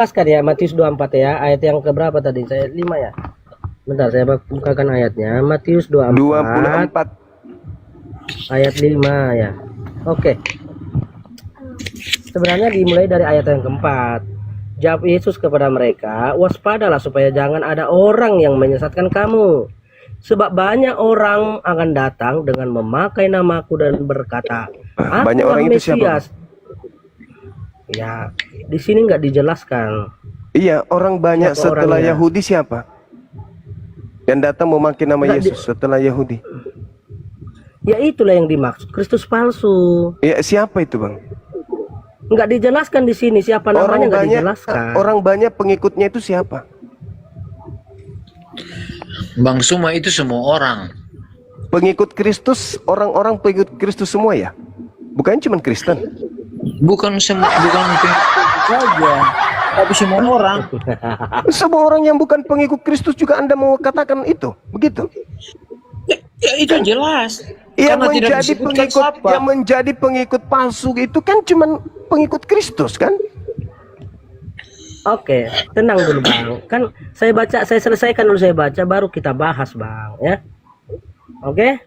jelaskan ya Matius 24 ya, ayat yang keberapa tadi? Saya 5 ya. Bentar saya bukakan ayatnya. Matius 24 ayat 5 ya. Oke. Sebenarnya dimulai dari ayat yang keempat. Jawab Yesus kepada mereka, waspadalah supaya jangan ada orang yang menyesatkan kamu. Sebab banyak orang akan datang dengan memakai namaku dan berkata, banyak orang itu Mesias. siapa? Ya, di sini nggak dijelaskan. Iya, orang banyak Siapa setelah orangnya? Yahudi siapa? Yang datang memakai nama Nggak Yesus setelah Yahudi. Ya itulah yang dimaksud, Kristus palsu. Ya, siapa itu, Bang? Nggak dijelaskan di sini siapa namanya, nggak dijelaskan. Orang banyak pengikutnya itu siapa? Bang Suma itu semua orang. Pengikut Kristus, orang-orang pengikut Kristus semua ya? Bukan cuma Kristen. Bukan semua, bukan pengikut saja, tapi semua orang. Semua orang yang bukan pengikut Kristus juga Anda mau katakan itu, begitu? Ya itu jelas. Yang Karena tidak menjadi disebutkan pengikut, siapa. yang menjadi pengikut palsu itu kan cuma pengikut Kristus kan? Oke, tenang dulu Bang. Kan saya baca, saya selesaikan dulu saya baca, baru kita bahas Bang ya. Oke.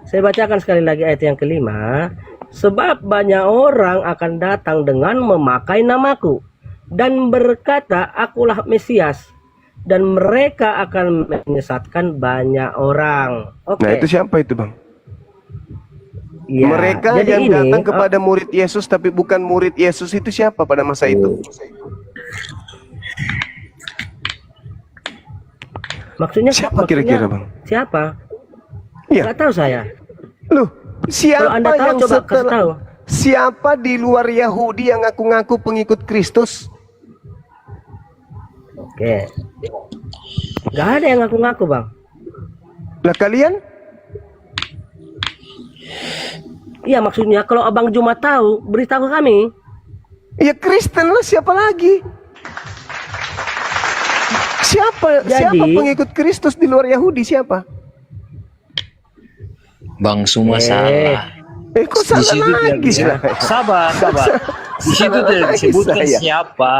Saya bacakan sekali lagi ayat yang kelima. Sebab banyak orang akan datang dengan memakai namaku dan berkata, akulah Mesias. Dan mereka akan menyesatkan banyak orang. Oke. Nah itu siapa itu Bang? Ya, Mereka jadi yang ini, datang kepada murid Yesus tapi bukan murid Yesus itu siapa pada masa itu? Maksudnya Siapa kira-kira Bang? Siapa? Iya. Nggak tahu saya. Loh, siapa Kalau Anda tahu, yang coba kasih tahu. Siapa di luar Yahudi yang ngaku-ngaku pengikut Kristus? Oke. Nggak ada yang ngaku-ngaku Bang. Lah kalian? Iya maksudnya kalau Abang Juma tahu, beritahu kami. Ya Kristen lah, siapa lagi? Siapa pengikut Kristus di luar Yahudi siapa? Bang Suma salah. Kok Di situ salah tidak lagi? disebut- Sabar. Di situ tidak lagi disebutkan saya. siapa.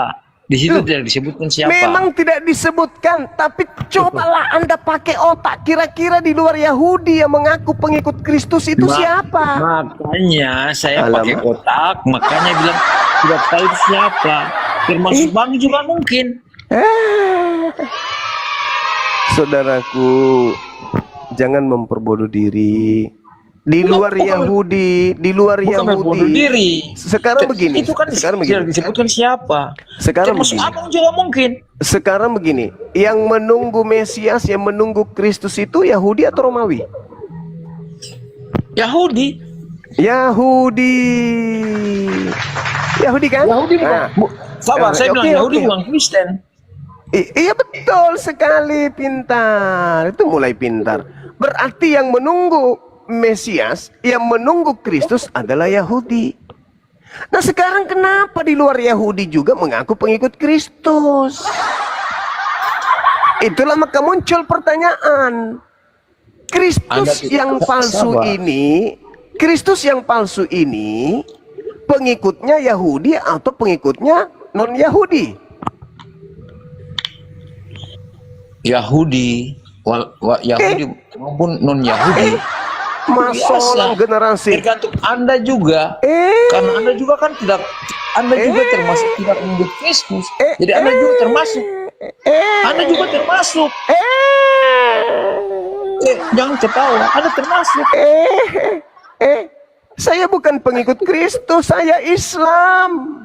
Di situ tidak disebutkan siapa. Memang tidak disebutkan, tapi cobalah Anda pakai otak. Kira-kira di luar Yahudi yang mengaku pengikut Kristus itu siapa? Makanya saya Alamak. pakai otak, makanya bilang tidak tahu itu siapa. Termasuk Bang juga mungkin. Saudaraku, jangan memperbodoh diri. Di luar Yahudi, di luar Bukan membunuh Yahudi. diri. Sekarang begini. Itu kan Sekarang tidak begini. disebutkan siapa. Sekarang Termasuk begini. Abang juga mungkin. Sekarang begini, yang menunggu Mesias, yang menunggu Kristus itu Yahudi atau Romawi? Yahudi. Yahudi. Yahudi kan? Yahudi bukan. Nah, Sabar, saya oke, bilang Yahudi oke. bukan Kristen. Iya betul sekali, pintar. Itu mulai pintar. Berarti yang menunggu Mesias, yang menunggu Kristus adalah Yahudi. Nah sekarang kenapa di luar Yahudi juga mengaku pengikut Kristus? Itulah maka muncul pertanyaan. Kristus yang palsu ini, Kristus yang palsu ini, pengikutnya Yahudi atau pengikutnya non-Yahudi? Yahudi, Yahudi maupun non Yahudi. Masalah generasi. Tergantung Anda juga. Karena Anda juga kan tidak, Anda juga termasuk tidak mengikut Kristus. Jadi Anda juga termasuk. Anda juga termasuk. Jangan ketawa, Anda termasuk. Saya bukan pengikut Kristus, saya Islam.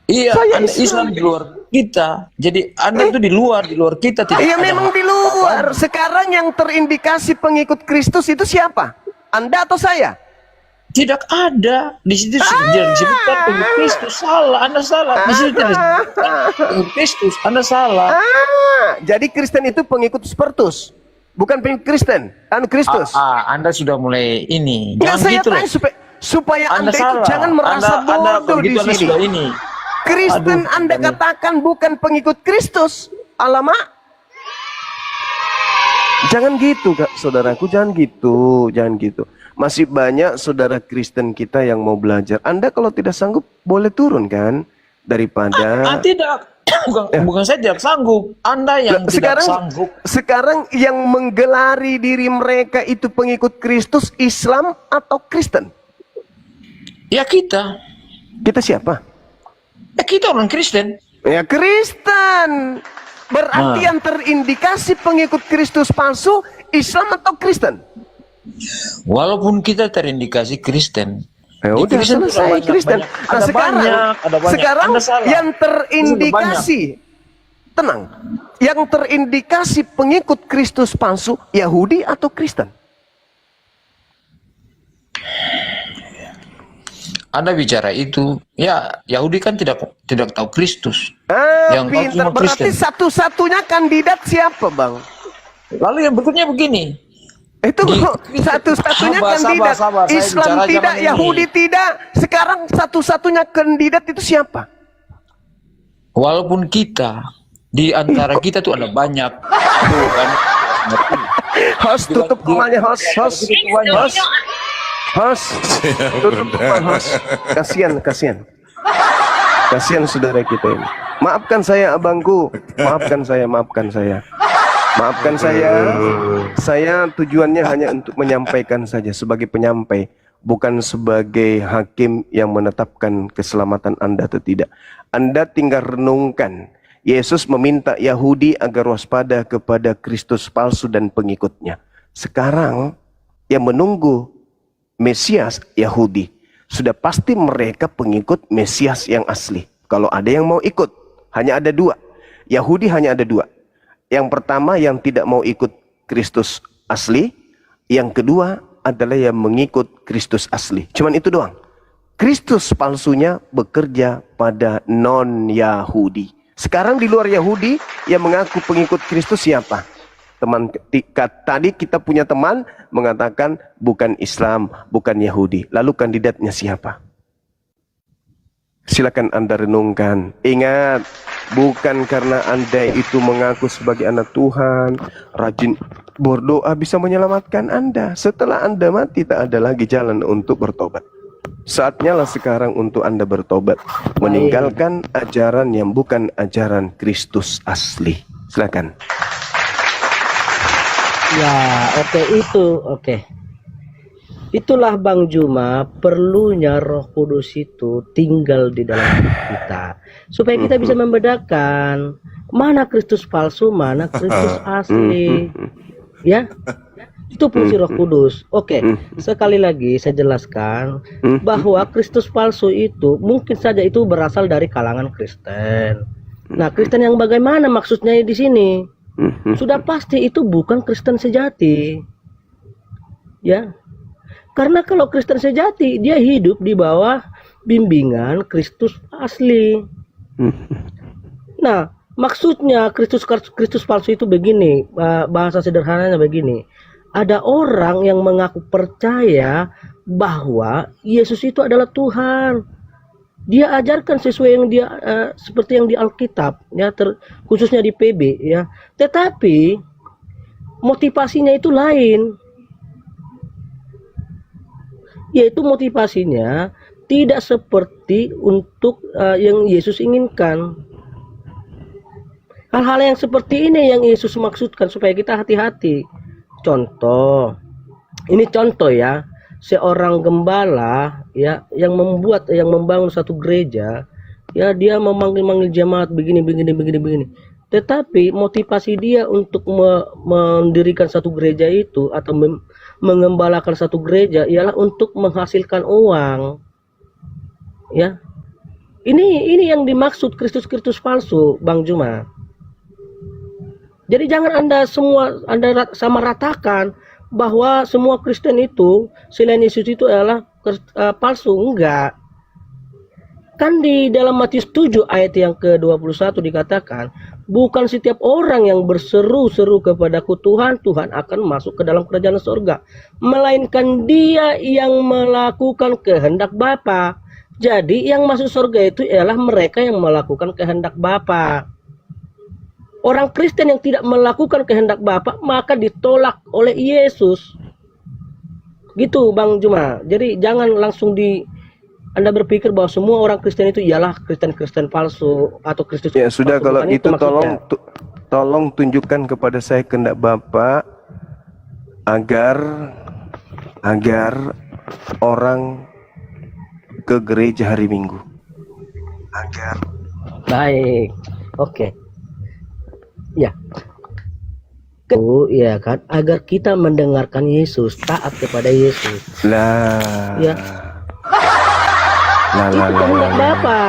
Iya, Saya Anda Islam di luar kita. Jadi Anda itu di luar kita tidak. Iya ada memang di luar. Sekarang yang terindikasi pengikut Kristus itu siapa? Anda atau saya? Tidak ada. Di situ tidak disebutkan pengikut Kristus. Salah, Anda salah. Di situ tidak disebutkan pengikut Kristus. Anda salah. Jadi Kristen itu pengikut Spartus, bukan pengikut Kristen, Kristus. Anda sudah mulai ini. Nggak, Jangan saya gitu loh. tanya supaya Anda itu salah. jangan merasa Anda bodoh di begitu Anda sini. sudah ini. Kristen Anda katakan bukan pengikut Kristus. Alamak. Jangan gitu, Kak, saudaraku, jangan gitu, jangan gitu. Masih banyak saudara Kristen kita yang mau belajar. Anda kalau tidak sanggup boleh turun kan daripada Tidak. Bukan saya tidak sanggup. Anda yang tidak sanggup. Sekarang yang menggelari diri mereka itu pengikut Kristus, Islam atau Kristen? Ya kita. Kita siapa? Ya kita orang Kristen. Ya Kristen. Berarti yang terindikasi pengikut Kristus palsu, Islam atau Kristen? Walaupun kita terindikasi Kristen. Ya udah selesai Kristen. Nah sekarang yang terindikasi, tenang, yang terindikasi pengikut Kristus palsu, Yahudi atau Kristen? Anda bicara itu, ya Yahudi kan tidak tahu Kristus. Yang pintar, berarti satu-satunya kandidat siapa, Bang? Lalu yang berikutnya begini. Itu satu-satunya kandidat. Islam tidak, Yahudi tidak. Sekarang satu-satunya kandidat itu siapa? Walaupun kita, di antara kita tuh ada banyak. Tuh, kan? Host, tutup rumahnya, host. Tutup rumah, host. Kasihan. Kasihan saudara kita ini. Maafkan saya, abangku. Maafkan saya. Saya tujuannya hanya untuk menyampaikan saja sebagai penyampai, bukan sebagai hakim yang menetapkan keselamatan Anda atau tidak. Anda tinggal renungkan. Yesus meminta Yahudi agar waspada kepada Kristus palsu dan pengikutnya. Sekarang yang menunggu Mesias Yahudi. Sudah pasti mereka pengikut Mesias yang asli. Kalau ada yang mau ikut, hanya ada dua. Yahudi hanya ada dua. Yang pertama yang tidak mau ikut Kristus asli. Yang kedua adalah yang mengikut Kristus asli. Cuman itu doang. Kristus palsunya bekerja pada non-Yahudi. Sekarang di luar Yahudi yang mengaku pengikut Kristus siapa? Tadi kita punya teman mengatakan bukan Islam, bukan Yahudi. Lalu kandidatnya siapa? Silakan Anda renungkan. Ingat, bukan karena Anda itu mengaku sebagai anak Tuhan, rajin berdoa bisa menyelamatkan Anda. Setelah Anda mati tak ada lagi jalan untuk bertobat. Saatnya lah sekarang untuk Anda bertobat, meninggalkan ajaran yang bukan ajaran Kristus asli. Silakan. Ya, oke. Itulah Bang Juma, perlunya Roh Kudus itu tinggal di dalam hidup kita supaya kita bisa membedakan mana Kristus palsu, mana Kristus asli. Ya, itu fungsi Roh Kudus. Oke, sekali lagi saya jelaskan bahwa Kristus palsu itu mungkin saja itu berasal dari kalangan Kristen. Nah, Kristen yang bagaimana maksudnya di sini? Sudah pasti itu bukan Kristen sejati. Ya. Karena kalau Kristen sejati, dia hidup di bawah bimbingan Kristus asli. Nah, maksudnya Kristus palsu itu begini, bahasa sederhananya begini. Ada orang yang mengaku percaya bahwa Yesus itu adalah Tuhan. Dia ajarkan sesuai yang dia seperti yang di Alkitab, ya, khususnya di PB, ya. Tetapi motivasinya itu lain. Yaitu motivasinya tidak seperti untuk yang Yesus inginkan. Hal-hal yang seperti ini yang Yesus maksudkan supaya kita hati-hati. Contoh, ini contoh ya, seorang gembala ya yang membangun satu gereja, ya dia memanggil jemaat begini. Tetapi motivasi dia untuk mendirikan satu gereja itu atau mengembalakan satu gereja ialah untuk menghasilkan uang. Ya. Ini yang dimaksud Kristus palsu, Bang Juma. Jadi jangan Anda sama ratakan bahwa semua Kristen itu selain Yesus itu adalah palsu. Enggak. Kan di dalam Matius 7 ayat yang ke-21 dikatakan, bukan setiap orang yang berseru-seru kepadaku Tuhan, Tuhan akan masuk ke dalam kerajaan surga, melainkan dia yang melakukan kehendak Bapa. Jadi yang masuk surga itu ialah mereka yang melakukan kehendak Bapa. Orang Kristen yang tidak melakukan kehendak Bapa maka ditolak oleh Yesus. Gitu Bang Juma. Jadi jangan langsung Anda berpikir bahwa semua orang Kristen itu ialah Kristen palsu atau Kristus Ya sudah, palsu. kalau Bukan itu maksudnya. tolong tunjukkan kepada saya kehendak Bapak agar orang ke gereja hari Minggu. Baik, oke. Ya. Ya kan, agar kita mendengarkan Yesus, taat kepada Yesus. Lah. Ya. Lah. Itu kehendak Bapa.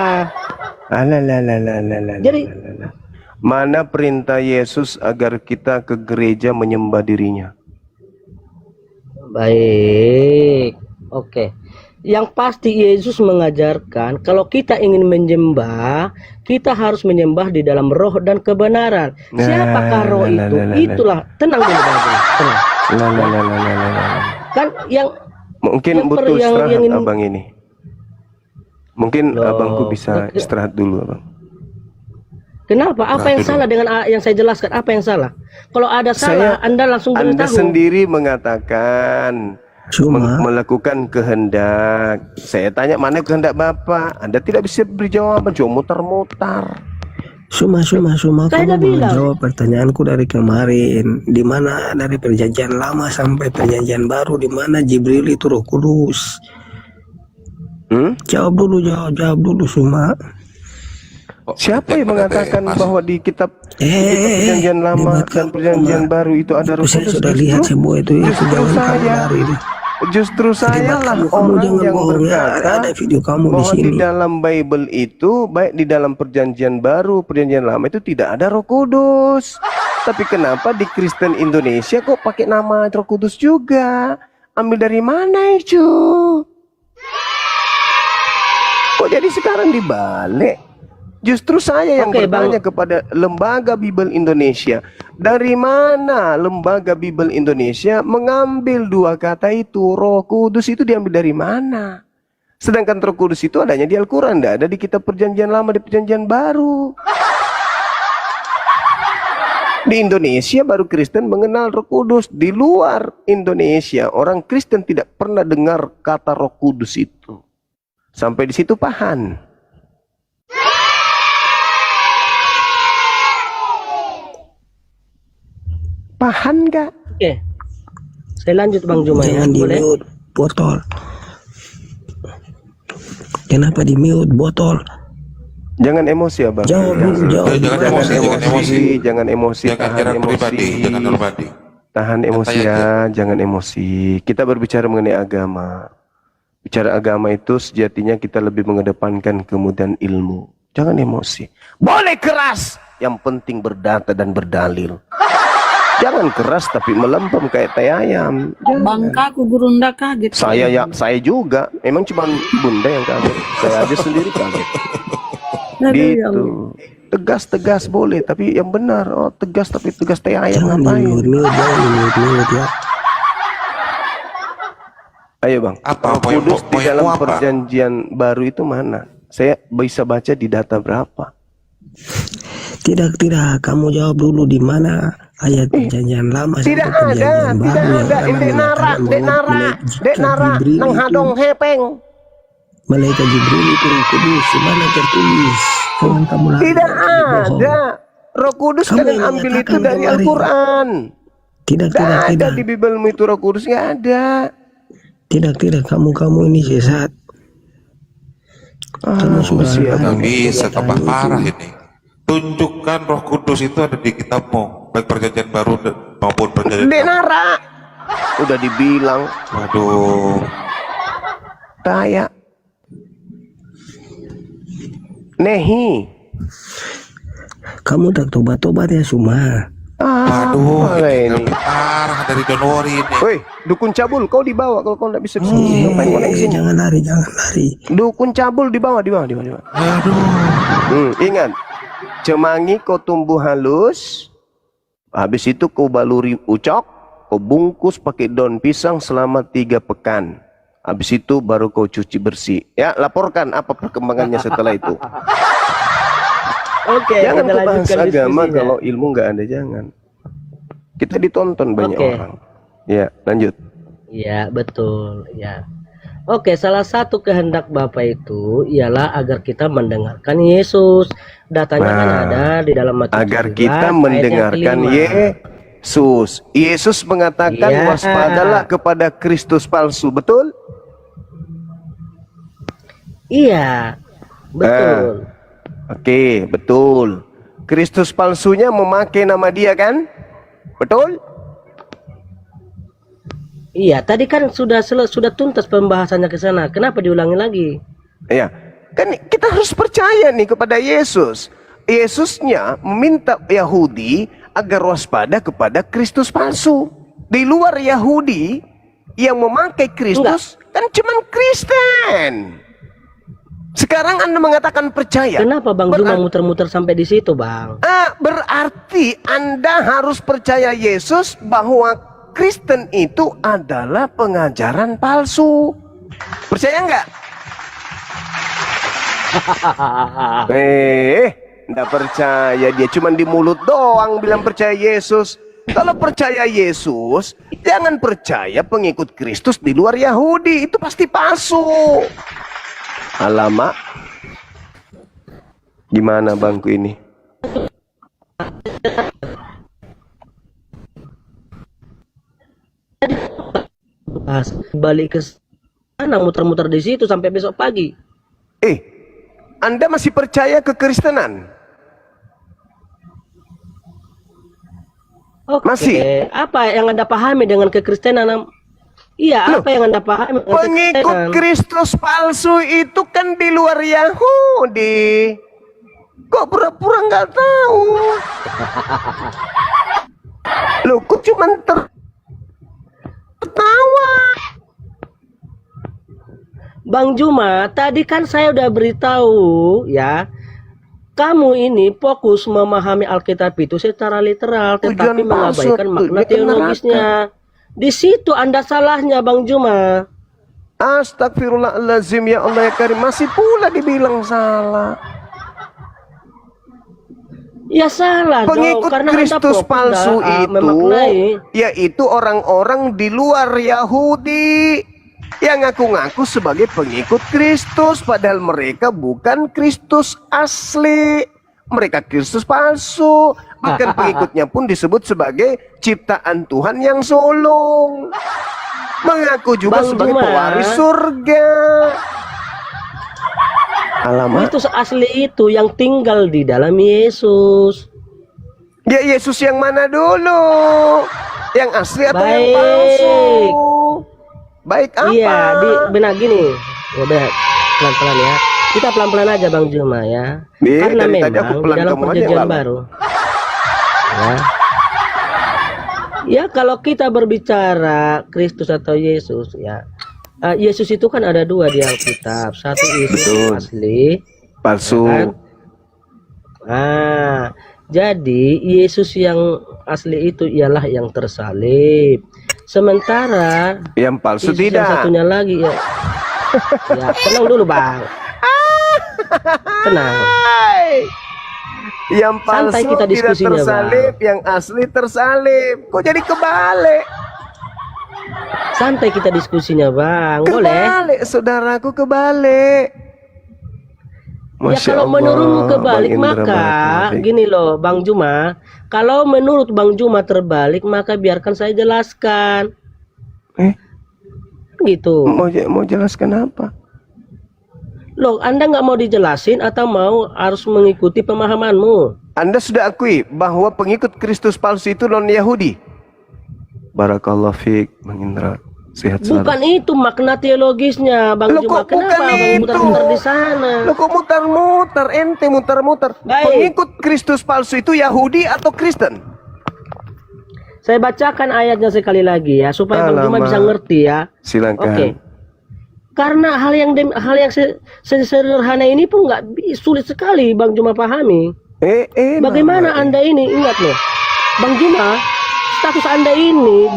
Jadi, mana perintah Yesus agar kita ke gereja menyembah dirinya? baik. Oke. Yang pasti Yesus mengajarkan kalau kita ingin menyembah, kita harus menyembah di dalam roh dan kebenaran. Siapakah roh itu? Itulah, tenang dulu Bapak. Tenang. Kan yang mungkin butuh istirahat abang ini. Mungkin abangku bisa istirahat dulu, abang. Kenapa? Apa yang salah dengan yang saya jelaskan? Apa yang salah? Kalau ada salah, Anda langsung Anda beritahu. sendiri mengatakan melakukan kehendak. Saya tanya mana kehendak Bapak? Anda tidak bisa beri jawaban, cuma muter-muter. Suma, kamu belum jawab pertanyaanku dari kemarin. Di mana dari perjanjian lama sampai perjanjian baru, di mana Jibril itu Roh Kudus? Jawab dulu Suma. Siapa yang mengatakan bahwa di kitab perjanjian lama dan perjanjian baru itu ada Roh Kudus? Saya sudah lihat semua itu. Justru saya lah orang yang berkata ada video kamu bahwa di sini. Di dalam Bible itu, baik di dalam perjanjian baru, perjanjian lama itu tidak ada Roh Kudus. Tapi kenapa di Kristen Indonesia kok pakai nama Roh Kudus juga? Ambil dari mana itu? Kok jadi sekarang dibalik? Justru saya yang bertanya kepada Lembaga Bible Indonesia, dari mana Lembaga Bible Indonesia mengambil dua kata itu? Roh Kudus itu diambil dari mana? Sedangkan Roh Kudus itu adanya di Al-Quran, tidak ada di kitab perjanjian lama, di perjanjian baru. Di Indonesia baru Kristen mengenal Roh Kudus. Di luar Indonesia orang Kristen tidak pernah dengar kata Roh Kudus itu. Sampai di situ paham. Paham gak? Oke. Saya lanjut Bang Juma ya. Jangan di mute botol. Kenapa di mute botol? Jangan emosi Abang. Jangan emosi. Tahan emosi. Tahan emosi ya, jangan emosi. Kita berbicara mengenai agama. Bicara agama itu sejatinya kita lebih mengedepankan kemudian ilmu. Jangan emosi. Boleh keras, yang penting berdata dan berdalil. Jangan keras tapi melempem kayak tai ayam. Bangka aku gurunda kaget. Saya juga. Memang cuma bunda yang kaget. Saya aja sendiri kaget. Gitu. Tegas boleh, tapi yang benar. Oh, tegas tapi tegas tai ayam ngapain? Jangan ya. Ayo Bang. Roh Kudus di dalam perjanjian baru itu mana? Saya bisa baca di data berapa? Tidak. Kamu jawab dulu di mana ayat perjanjian lama tidak ada, Dek Nara, nang hadong hepeng. Malaikat Jibril itu Roh Kudus, mana tertulis? Jangan kamu lari. Tidak ada. Roh Kudus kalian ambil itu dari Al-Quran. Tidak. Ada di Bibelmu itu Roh Kudus, nggak ada. Tidak. Kamu ini sesat. Kamu sudah nggak bisa, tambah parah ini. Tunjukkan Roh Kudus itu ada di kitabmu, baik perjanjian baru maupun perjanjian lama. Nara, udah dibilang. Waduh. Taya. Nehi. Kamu tak tobat ya Suma. Waduh, ini ini parah dari Januari ini. Woi, dukun cabul, kau dibawa kalau kau nggak bisa kesini. Ngapain kau naik sini? Jangan lari. Dukun cabul dibawa. Aduh. Ingat, cemangi kau tumbuh halus. Habis itu kau baluri ucok, kau bungkus pakai daun pisang selama 3 pekan. Habis itu baru kau cuci bersih. Ya, laporkan apa perkembangannya setelah itu. Oke, jangan kita bahas lanjutkan agama diskusinya. kalau ilmu nggak ada, jangan. Kita ditonton banyak orang. Ya, lanjut. Iya, betul. Ya. Oke, salah satu kehendak Bapa itu ialah agar kita mendengarkan Yesus. Datanya kan ada di dalam Matius Agar 17, kita ayat yang mendengarkan kelima. Yesus. Yesus mengatakan Iya. waspadalah kepada Kristus palsu, betul? Iya, betul. Oke, betul. Kristus palsunya memakai nama dia kan? Betul? Iya, tadi kan sudah tuntas pembahasannya ke sana. Kenapa diulangi lagi? Ya, kan kita harus percaya nih kepada Yesus. Yesusnya meminta Yahudi agar waspada kepada Kristus palsu. Di luar Yahudi yang memakai Kristus kan cuman Kristen. Sekarang Anda mengatakan percaya. Kenapa Bang Juma muter-muter sampai di situ, Bang? Berarti Anda harus percaya Yesus bahwa Kristen itu adalah pengajaran palsu. Percaya nggak? Nggak percaya, dia cuma di mulut doang bilang percaya Yesus. Kalau percaya Yesus, jangan percaya pengikut Kristus di luar Yahudi, itu pasti palsu. Alamak, gimana bangku ini? Balik ke sana, muter-muter di situ sampai besok pagi. Anda masih percaya kekristenan? Oke. Masih? Apa yang Anda pahami dengan kekristenan? Iya, apa yang Anda pahami dengan Pengikut kekristenan? Kristus palsu itu kan di luar Yahudi. Kok pura-pura nggak tahu? Loh, kok cuman tertawa? Bang Juma, tadi kan saya udah beritahu ya, kamu ini fokus memahami Alkitab itu secara literal, tetapi mengabaikan makna teologisnya. Di situ Anda salahnya, Bang Juma. Astagfirullahaladzim, ya Allah ya Karim, masih pula dibilang salah. Ya salah dong, Pengikut karena Anda Kristus fokus palsu itu memaknai. yaitu orang-orang di luar Yahudi yang ngaku-ngaku sebagai pengikut Kristus, padahal mereka bukan Kristus asli. Mereka Kristus palsu. Bahkan pengikutnya pun disebut sebagai ciptaan Tuhan yang sulung. Mengaku juga Bang sebagai Juma, pewaris surga. Alamak. Kristus asli itu yang tinggal di dalam Yesus. Ya, Yesus yang mana dulu? Yang asli atau yang Baik. palsu? Baik apa? Iya, benar gini. Ya udah, pelan-pelan ya. Kita pelan-pelan aja Bang Juma ya. Karena dari tadi memang aku di pelan, dalam kamu aja yang perjanjian lama. baru. Ya. Ya kalau kita berbicara Kristus atau Yesus ya. Yesus itu kan ada dua di Alkitab. Satu Yesus yang asli, Palsu. ya kan? Jadi Yesus yang asli itu ialah yang tersalib. Sementara Yang palsu Yesus tidak. yang satunya lagi ya. Ya, tenang dulu Bang. Tenang. Yang palsu Santai kita tidak diskusinya, tersalib, yang asli tersalib. Kok jadi kebalik? Santai kita diskusinya Bang. Boleh? Kebalik, saudaraku, kebalik. Ya Masya kalau Allah, menurutmu kebalik Bang Indra maka Barakallahu. gini loh Bang Juma. Kalau menurut Bang Juma terbalik maka biarkan saya jelaskan. Gitu. Mau jelaskan apa? Loh, Anda nggak mau dijelasin atau mau harus mengikuti pemahamanmu? Anda sudah akui bahwa pengikut Kristus palsu itu non-Yahudi? Barakallahu fiik, Bang Indra. Sehat selalu. Bukan itu makna teologisnya, Bang Loh, Juma. kok bukan Kenapa Bang itu? muter-muter di sana? Lo kok muter-muter, ente muter-muter. Baik. Pengikut Kristus palsu itu Yahudi atau Kristen? Saya bacakan ayatnya sekali lagi ya, supaya Bang Juma Alamak. bisa ngerti ya. Silakan. Oke. Karena hal yang sederhana ini pun nggak sulit sekali Bang Juma pahami. Bagaimana Mama. Anda ini, ingat loh, Bang Juma, status Anda ini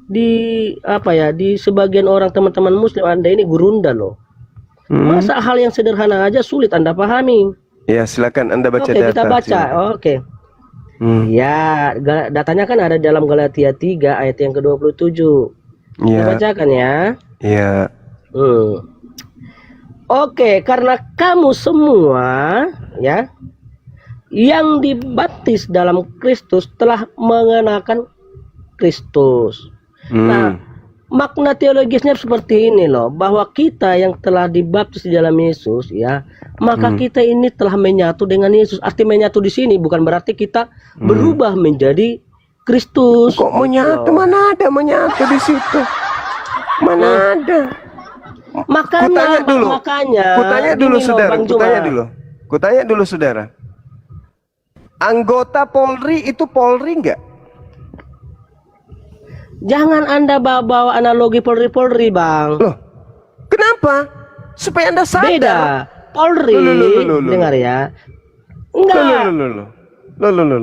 di sebagian orang teman-teman Muslim Anda ini gurunda loh. Masa hal yang sederhana aja sulit Anda pahami? Ya, silakan Anda baca Oke, data. kita baca. silakan. Oke. Ya, datanya kan ada dalam Galatia 3 ayat yang ke-27. Kita Ya, bacakan ya. ya. Oke, karena kamu semua ya yang dibaptis dalam Kristus telah mengenakan Kristus. Nah, makna teologisnya seperti ini loh, bahwa kita yang telah dibaptis di dalam Yesus ya, maka kita ini telah menyatu dengan Yesus. Arti menyatu di sini bukan berarti kita berubah menjadi Kristus. Kok menyatu? Mana ada menyatu di situ? Mana ada? Makanya, Kutanya dulu saudara, kutanya dulu saudara. Anggota Polri itu Polri enggak? Jangan Anda bawa analogi Polri, Bang. Loh, kenapa? Supaya Anda sadar. Beda. Polri, dengar ya. Enggak.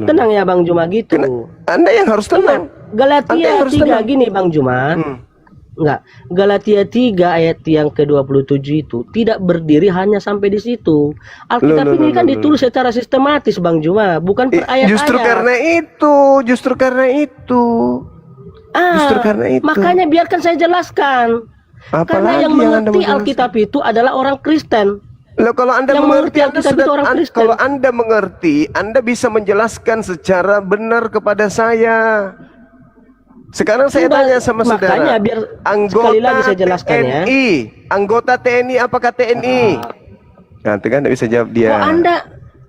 Tenang ya Bang Juma gitu. Anda yang harus tenang. Galatia 3 gini Bang Juma. Enggak. Galatia 3 ayat yang ke-27 itu tidak berdiri hanya sampai di situ. Alkitab ini kan ditulis secara sistematis Bang Juma, bukan per ayat-ayat. Justru karena itu. Justru karena itu. Makanya biarkan saya jelaskan. Karena yang mengerti Alkitab itu adalah orang Kristen. Loh, kalau Anda yang mengerti, kalau Anda mengerti, Anda bisa menjelaskan secara benar kepada saya. Sekarang saya tanya sama saudara, biar anggota sekali lagi saya jelaskan TNI, anggota TNI apakah TNI? Nanti kan tidak bisa jawab dia.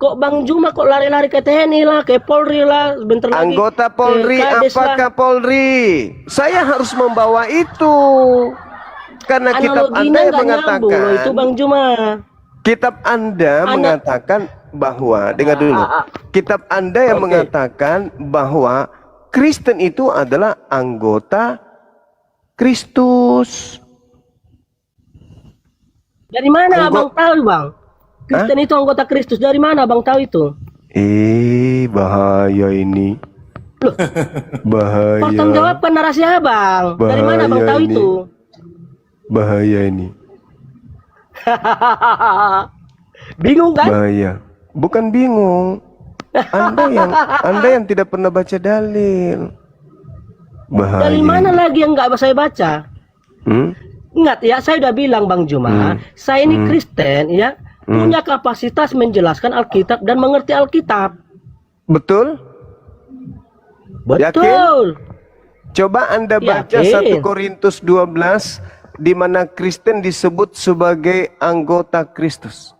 Kok Bang Juma kok lari-lari ke TNI lah, ke Polri lah, bentar lagi. Anggota Polri apakah Polri? Saya harus membawa itu. Karena kitab Anda yang mengatakan itu Bang Juma. Kitab Anda mengatakan bahwa, dengar dulu. Kitab Anda yang mengatakan bahwa Kristen itu adalah anggota Kristus. Dari mana Abang tahu, Bang? Kristen itu anggota Kristus. Dari mana Abang tahu itu? Bahaya ini. Loh, bahaya. Pertanggungjawabkan narasi Abang. Dari mana Abang tahu itu? Bahaya ini. Bingung kan? Bahaya. Bukan bingung. Anda yang tidak pernah baca dalil. Bahaya. Dari mana lagi yang nggak saya baca? Ingat ya, saya udah bilang Bang Juma, saya ini Kristen ya, punya kapasitas menjelaskan Alkitab dan mengerti Alkitab. Betul? Betul. Yakin? Coba Anda baca 1 Korintus 12 di mana Kristen disebut sebagai anggota Kristus.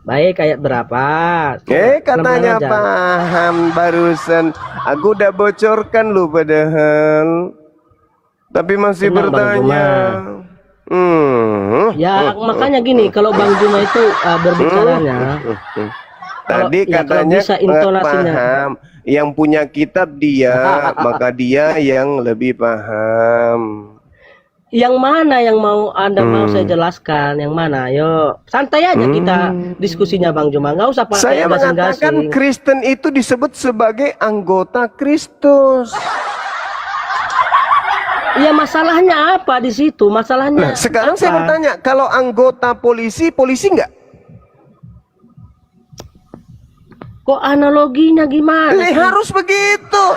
Baik, ayat berapa? Katanya paham barusan. Aku udah bocorkan lu padahal. Tapi masih bertanya. Ya, makanya gini, kalau Bang Juma itu berbicaranya. Tadi katanya bisa intonasinya. Paham. Yang punya kitab dia, maka dia yang lebih paham. Yang mana yang mau Anda mau saya jelaskan? Yang mana? Ayo, santai aja kita diskusinya Bang Juma. Nggak usah pakai saya mengatakan Kristen itu disebut sebagai anggota Kristus. Ya, masalahnya apa di situ? Masalahnya. Nah, sekarang apa? saya bertanya, kalau anggota polisi enggak? Kok analoginya gimana? Harus begitu.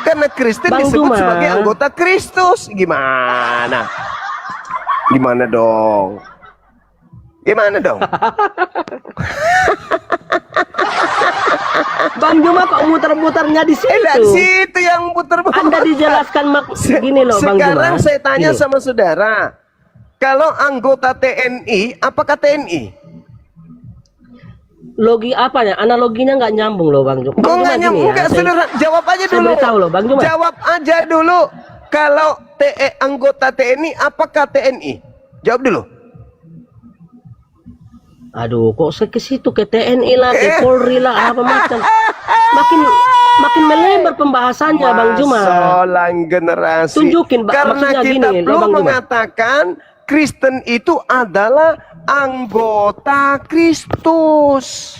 Karena Kristen Bang disebut Juma sebagai anggota Kristus. Gimana? Gimana dong? Gimana dong? Bang Juma kok muter-muternya di situ? Di situ yang muter-muter. Anda dijelaskan gini loh Bang Juma. Sekarang saya tanya sama saudara. Kalau anggota TNI, apakah TNI? Logi apa ya? Analoginya nggak nyambung loh Bang Juma. Kok nggak nyambung? Saudara, jawab aja dulu. Saya tahu loh Bang Juma. Jawab aja dulu. Kalau anggota TNI, apakah TNI? Jawab dulu. Aduh, kok ke situ ke TNI lah, ke Polri lah, apa macam. Makin melebar pembahasannya Bang Juma. Masalah generasi. Tunjukin karena kita belum mengatakan Kristen itu adalah anggota Kristus.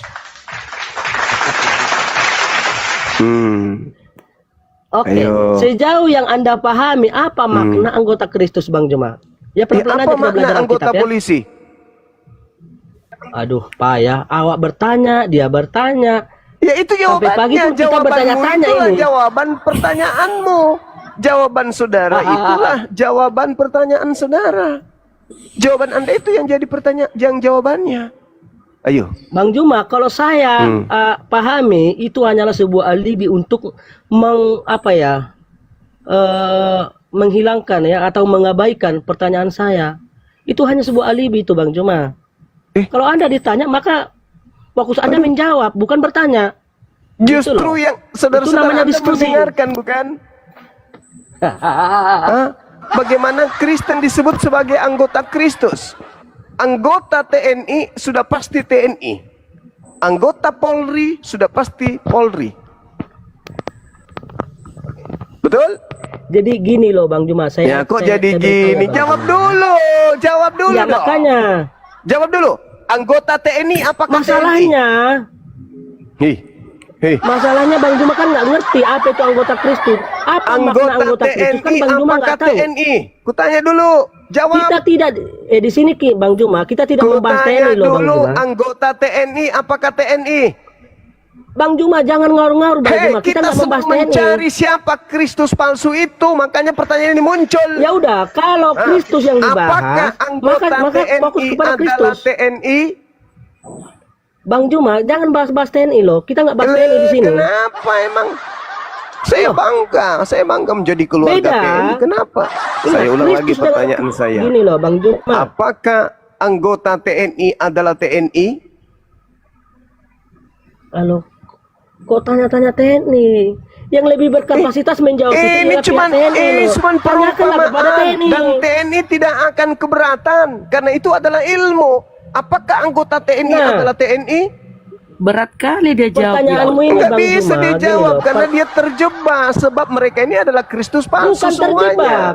Oke, sejauh yang Anda pahami apa makna anggota Kristus Bang Juma? Ya pelan-pelan aja kita belajar anggota Alkitab, polisi. Aduh, Pak ya, awak bertanya, dia bertanya. Ya itu jawabannya. Sampai pagi pun kita bertanya-tanya ini. Jawaban pertanyaanmu. jawaban saudara itulah jawaban pertanyaan saudara. Jawaban Anda itu yang jadi pertanyaan, yang jawabannya. Ayo. Bang Juma, kalau saya pahami itu hanyalah sebuah alibi untuk menghilangkan ya atau mengabaikan pertanyaan saya. Itu hanya sebuah alibi itu Bang Juma. Kalau Anda ditanya maka fokus Anda menjawab, bukan bertanya. Justru yang saudara-saudara Anda mendengarkan, bukan? Bagaimana Kristen disebut sebagai anggota Kristus? Anggota TNI sudah pasti TNI. Anggota Polri sudah pasti Polri. Betul? Jadi gini loh Bang Juma, Ya kok jadi gini? Jawab dulu Ya dong. makanya. Jawab dulu. Anggota TNI apakah Masalahnya, masalahnya Bang Juma kan nggak ngerti apa itu anggota Kristus. Apa makna anggota Kristus kan TNI Bang Juma apakah nggak tahu. TNI? Kutanya dulu. Jawab. Kita tidak di sini Bang Juma, kita tidak membahas TNI loh Bang dulu, Juma. anggota TNI apakah TNI? Bang Juma jangan ngaruh-ngaruh Bang Juma. Kita nggak membahas TNI. Mencari siapa Kristus palsu itu, makanya pertanyaan ini muncul. Ya udah, kalau Kristus yang Apakah dibahas, anggota maka fokus TNI kepada adalah Kristus. TNI? Bang Juma, jangan bahas-bahas TNI loh. Kita nggak bahas TNI di sini. Kenapa emang? Saya bangga menjadi keluarga Beda. TNI. Kenapa? Iya, Saya ulang lagi Kristus pertanyaan saya. Gini loh Bang Juma. Apakah anggota TNI adalah TNI? Halo. Kok tanya-tanya TNI? Yang lebih berkapasitas menjawab itu Ini ialah cuma pihak TNI loh. cuman Tanyakanlah kepada perumpamaan TNI. dan TNI tidak akan keberatan karena itu adalah ilmu. Apakah anggota TNI adalah TNI? Berat kali dia jawab. Pertanyaanmu ini Enggak Bang bisa Juma, dijawab gini loh, karena dia terjebak sebab mereka ini adalah Kristus palsu bukan semuanya. terjebak.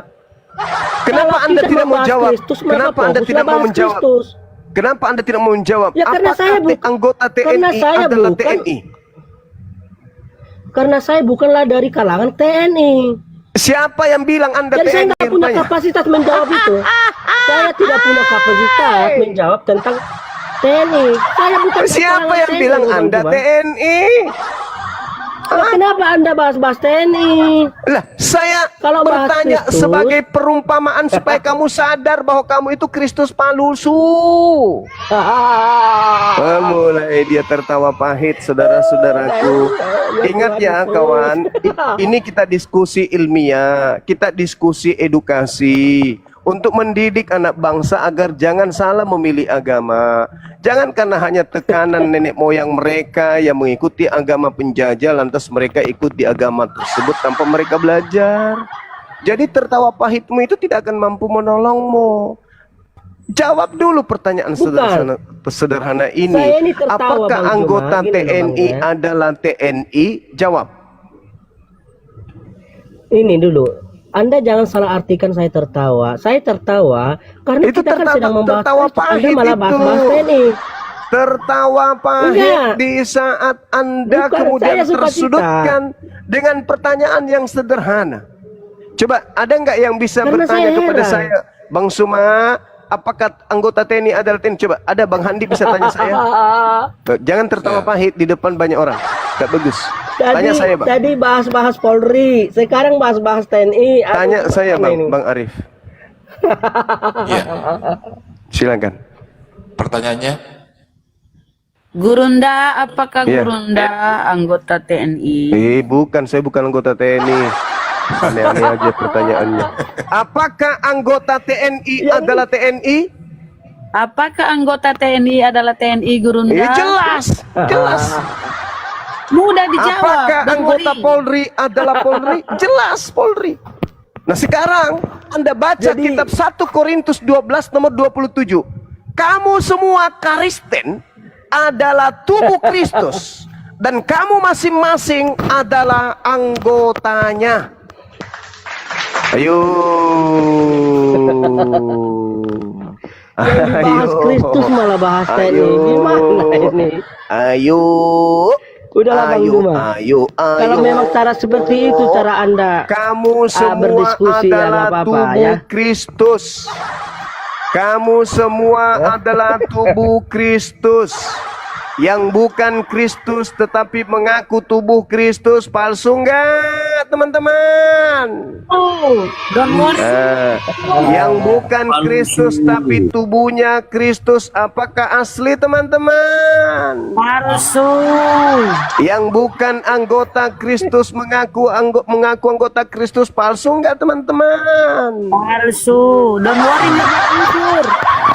Kenapa Kalau Anda kita tidak mau membahas jawab? Kristus, maka Kenapa Anda fokuslah tidak mau bahas menjawab? Kristus. Kenapa Anda tidak mau menjawab? Ya, karena apakah saya anggota karena TNI saya adalah bukan- TNI? Karena saya bukanlah dari kalangan TNI. Siapa yang bilang Anda Jadi saya TNI? nggak punya Tanya. kapasitas menjawab itu. Saya tidak punya kapasitas menjawab tentang TNI. Saya bukan dari Siapa kalangan yang TNI, bilang Bang Anda Juma. TNI? Nah, kenapa Anda bahas-bahas TNI? Lah, saya Kalau bahas bertanya Kristus- sebagai perumpamaan supaya kamu sadar bahwa kamu itu Kristus palsu. Mulai dia tertawa pahit, saudara-saudaraku. Ingat ya, kawan, ini kita diskusi ilmiah, kita diskusi edukasi untuk mendidik anak bangsa agar jangan salah memilih agama. Jangan karena hanya tekanan nenek moyang mereka yang mengikuti agama penjajah, lantas mereka ikut di agama tersebut tanpa mereka belajar. Jadi tertawa pahitmu itu tidak akan mampu menolongmu. Jawab dulu pertanyaan sederhana ini. Saya ini tertawa, Apakah Bang Juma. anggota Gini loh, TNI Bang, ya. adalah TNI? Jawab. Ini dulu. Anda jangan salah artikan saya tertawa. Saya tertawa karena Itu kita kan sedang membahas tertawa Kristus. Anda pahit malah itu. bahas-bahas TNI. Tertawa pahit Enggak. di saat Anda Bukan, kemudian saya suka tersudutkan dengan pertanyaan yang sederhana. Coba ada nggak yang bisa Karena bertanya saya kepada heran. saya, Bang Suma, apakah anggota TNI adalah TNI? Coba ada Bang Handi bisa tanya saya. Jangan tertawa pahit di depan banyak orang. Gak bagus. Tanya saya, Bang. Tadi bahas-bahas Polri, sekarang bahas-bahas TNI. Tanya Aduh, saya, gimana Bang, ini? Bang Arif. Iya. Silakan. Pertanyaannya, Gurunda, apakah Iya. Gurunda anggota TNI? Bukan, saya bukan anggota TNI. Aneh-aneh aja pertanyaannya. Apakah anggota TNI adalah TNI? Apakah anggota TNI adalah TNI Gurunda? Jelas, jelas. Mudah dijawab. Apakah Bang anggota Uri. Polri adalah Polri? Jelas Polri. Nah sekarang Anda baca kitab 1 Korintus 12 nomor 27. Kamu semua Kristen adalah tubuh Kristus dan kamu masing-masing adalah anggotanya. Ayo. Yang dibahas Kristus malah bahas TNI. Gimana ini? Ayo. Udahlah Bang Juma. Ayo. Kalau memang cara seperti itu cara Anda Kamu semua berdiskusi ya, adalah nggak apa-apa, tubuh ya. Kristus. Kamu semua adalah tubuh Kristus. yang bukan Kristus tetapi mengaku tubuh Kristus, palsu enggak teman-teman? Oh, don't worry. Yang bukan Kristus tapi tubuhnya Kristus, apakah asli teman-teman? Palsu. Yang bukan anggota Kristus mengaku anggota Kristus, palsu enggak teman-teman? Palsu. Don't worry, jujur.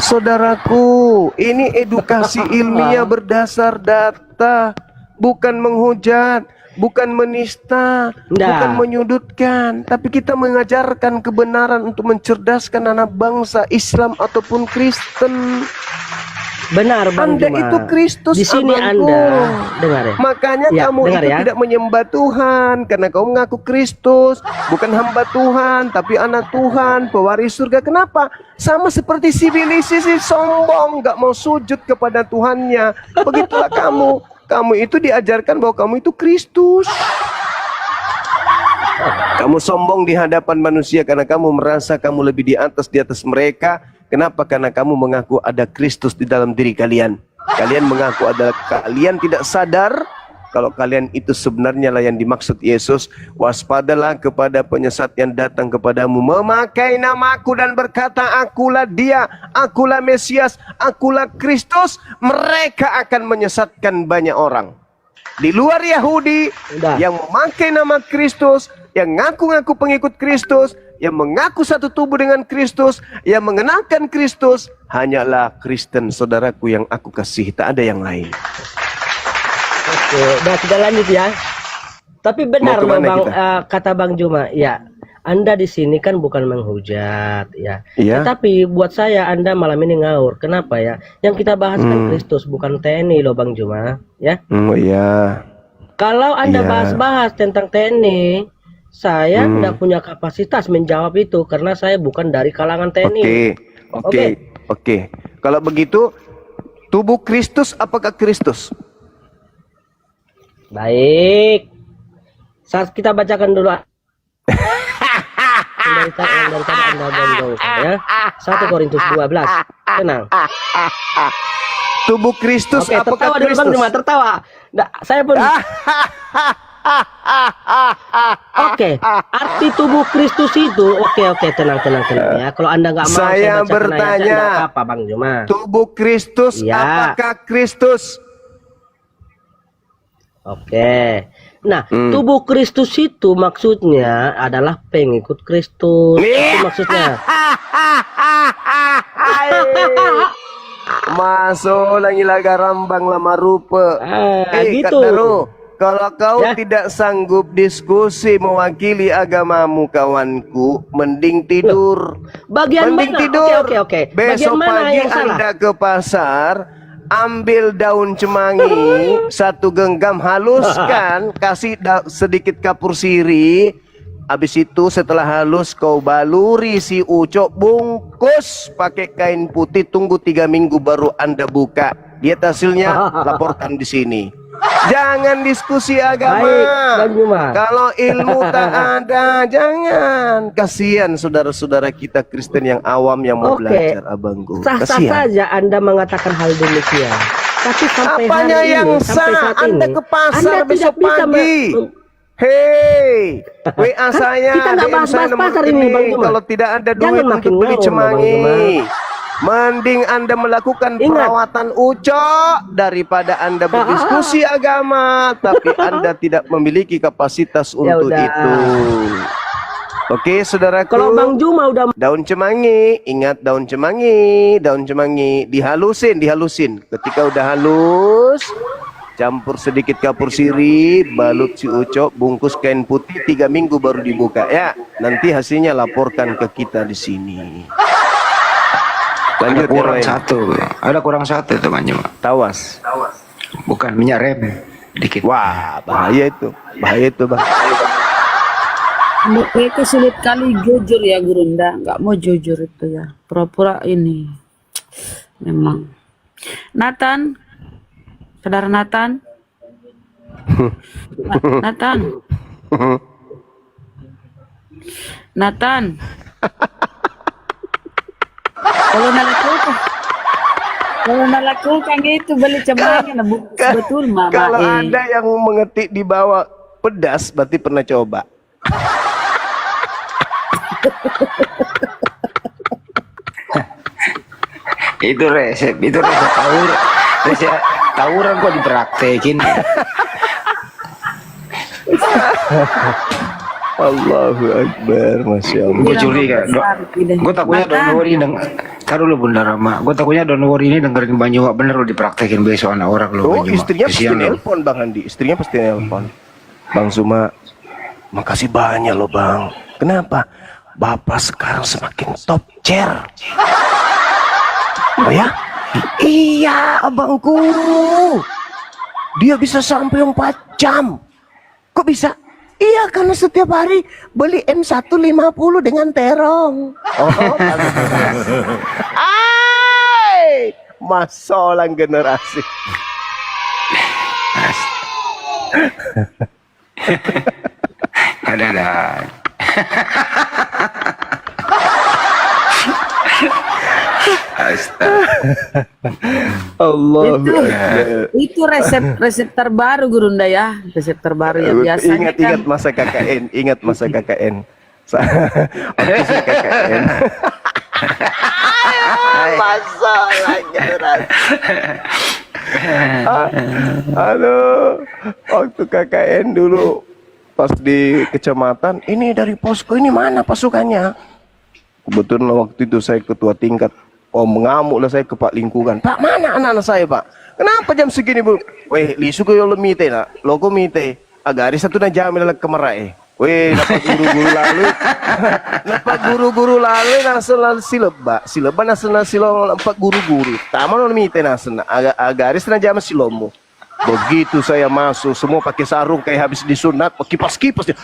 Saudaraku, ini edukasi ilmiah berdasar data, bukan menghujat, bukan menista, bukan menyudutkan, tapi kita mengajarkan kebenaran untuk mencerdaskan anak bangsa Islam ataupun Kristen. Benar Bang Anda Juma. itu Kristus, Di sini abangku. Anda dengar ya. Makanya Ya, kamu dengar itu ya. tidak menyembah Tuhan karena kamu mengaku Kristus, bukan hamba Tuhan tapi anak Tuhan, pewaris surga. Kenapa? Sama seperti si Bilisi, si sombong, nggak mau sujud kepada Tuhannya. Begitulah kamu. Kamu itu diajarkan bahwa kamu itu Kristus. Kamu sombong di hadapan manusia karena kamu merasa kamu lebih di atas mereka. Kenapa? Karena kamu mengaku ada Kristus di dalam diri kalian. Kalian mengaku adalah, kalian tidak sadar kalau kalian itu sebenarnya lah yang dimaksud Yesus. Waspadalah kepada penyesat yang datang kepadamu memakai namaku dan berkata, akulah dia, akulah Mesias, akulah Kristus. Mereka akan menyesatkan banyak orang. Di luar Yahudi yang memakai nama Kristus, yang ngaku-ngaku pengikut Kristus, yang mengaku satu tubuh dengan Kristus, yang mengenalkan Kristus, hanyalah Kristen, saudaraku, yang aku kasih, tak ada yang lain. Oke, udah kita lanjut ya. Tapi benar loh Bang, kata Bang Juma, ya Anda di sini kan bukan menghujat ya. Iya. Tetapi buat saya Anda malam ini ngawur. Kenapa ya? Yang kita bahas kan Kristus, bukan TNI loh Bang Juma, ya. Oh iya. Kalau Anda bahas-bahas tentang TNI, saya tidak punya kapasitas menjawab itu karena saya bukan dari kalangan TNI. Oke. Kalau begitu, tubuh Kristus apakah Kristus? Baik. Saat kita bacakan dulu daripada Anda bohong ya. 1 Korintus 12. Tenang. Tubuh Kristus apakah tertawa dulu Bang Kristus? Juma, tertawa. Saya pun Oke, arti tubuh Kristus itu oke, tenang ya. Kalau Anda nggak mau saya bacakan bertanya, ayatnya, nggak apa Bang Juma. Tubuh Kristus apakah Kristus? Oke. Nah, tubuh Kristus itu maksudnya adalah pengikut Kristus. Itu maksudnya. Masuk lagi laga rambang lama rupa. Gitu. Kataro, kalau kau tidak sanggup diskusi mewakili agamamu kawanku, mending tidur. Bagian mending mana? tidur. Oke. Besok Bagian mana pagi yang salah? Anda ke pasar, ambil daun cemangi, 1 genggam, haluskan, kasih sedikit kapur sirih. Habis itu setelah halus kau baluri si ucok, bungkus pakai kain putih, tunggu 3 minggu baru Anda buka. Lihat hasilnya, laporkan di sini. Jangan diskusi agama. Baik, Bang Juma. Kalau ilmu tak ada, jangan. Kasihan saudara-saudara kita Kristen yang awam yang mau belajar, abangku. Sah-sah saja Anda mengatakan hal demikian. Tapi sampai apanya hari yang ini, sampai sah? saat Anda ini, ke pasar Anda besok tidak bisa pagi. Hei, WA saya, kita nggak DM saya bahas-bahas nomor pasar ini, Bang Juma. Kalau tidak ada Jangan duit makin untuk beli ngawur, Bang cemangi, Juma. mending Anda melakukan perawatan ucok daripada Anda berdiskusi agama, tapi Anda tidak memiliki kapasitas untuk itu. Oke, saudaraku. Kalau Bang Juma udah daun cemangi, ingat daun cemangi, dihalusin. Ketika udah halus, campur sedikit kapur sirih, balut si ucok, bungkus kain putih, 3 minggu baru dibuka ya. Nanti hasilnya laporkan ke kita di sini. Lanjut, ada kurang satu teman Juma. Tawas. Bukan minyak rem dikit. Wah, bahaya itu Bang. Mereka sulit kali jujur ya Gurunda, nggak mau jujur itu ya, pura-pura ini. Memang. Nathan, saudara Nathan, Nathan. Kalau nalek apa? Kalau nak lakukan itu beli cemangi nah, betul mama. Kalau ada yang mengetik di bawah pedas, berarti pernah coba. Itu resep tawuran kok dipraktekin. Allahu Akbar, Masya Allah. Gue curiga, gue takutnya Don Wori taruh lu Bunda Rama. Gue takutnya Don Wori ini dengerin Banyu bener lo dipraktekin besok anak orang lo. Oh, istrinya pasti nelpon Bang Andi. Istrinya pasti nelpon. Bang Zuma, makasih banyak loh Bang. Kenapa? Bapak sekarang semakin top chair. Oh ya? Iya, abangku. Dia bisa sampai 4 jam. Kok bisa? Iya, karena setiap hari beli M150 dengan terong. Oh, ay, masolang generasi. Ada. Allah. Itu resep terbaru Gurunda ya, resep terbaru yang biasanya Ingat masa KKN, ingat masa KKN. Waktu saya KKN. Masalah generasi. Halo, waktu KKN dulu pas di kecamatan, ini dari posko ini mana pasukannya? Kebetulan waktu itu saya ketua tingkat. Oh, mengamuk lah saya ke Pak Lingkungan. Pak, mana anak-anak saya, Pak? Kenapa jam segini, Bu? Weh, lisu ko yung lumite na. Logo mite. Agari satu na jam na kemarai. Weh, dapat guru-guru lalu. Dapat guru-guru lalu nasional sileba. Sileba nasional silong dapat guru-guru. Tama no lumite nasional. Agari na jam silomo. Begitu saya masuk, semua pakai sarung kayak habis disunat, kipas-kipas dia.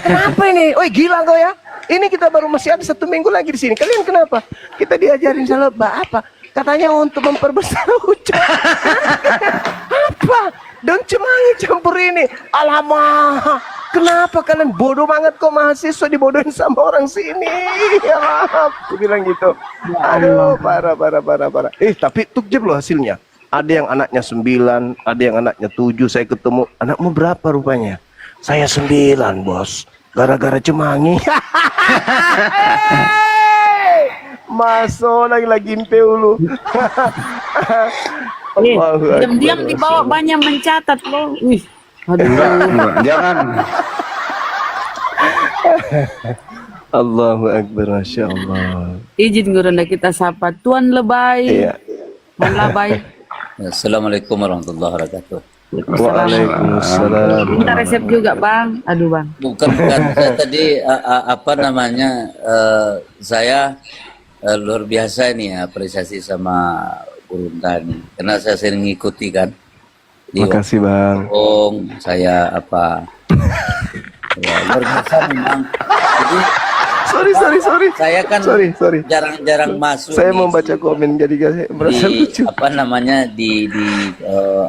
Kenapa ini? Oi, gila kau ya? Ini kita baru masih ada 1 minggu lagi di sini. Kalian kenapa? Kita diajarin seleba apa? Katanya untuk memperbesar hujan. Apa? Daun cemangi campur ini. Alamak. Kenapa kalian bodoh banget kok mahasiswa dibodohin sama orang sini? Ya aku bilang gitu. Aduh, parah. Tapi tukjeb loh hasilnya. Ada yang anaknya 9, ada yang anaknya 7. Saya ketemu, anakmu berapa rupanya? Saya 9, bos. Gara-gara cemangi. Masuk lagi peulu. Diam-diam di bawah banyak mencatat loh. Wih. Aduh. Enggak, jangan. Allahu Akbar, Masya Allah. Izin Gurunda kita sapa Tuan Lebay. Iya. Tuan Lebay. Assalamualaikum warahmatullahi wabarakatuh. Waalaikumsalam. Minta resep juga Bang. Aduh Bang. Bukan saya tadi apa namanya saya luar biasa ini ya, apresiasi sama Gurunda nih, karena saya sering ngikuti kan. Makasih Bang. Saya apa? Ya, luar biasa memang. Jadi Sorry. saya kan Sorry. jarang-jarang masuk. Saya membaca komen jadi saya merasa lucu. Apa namanya di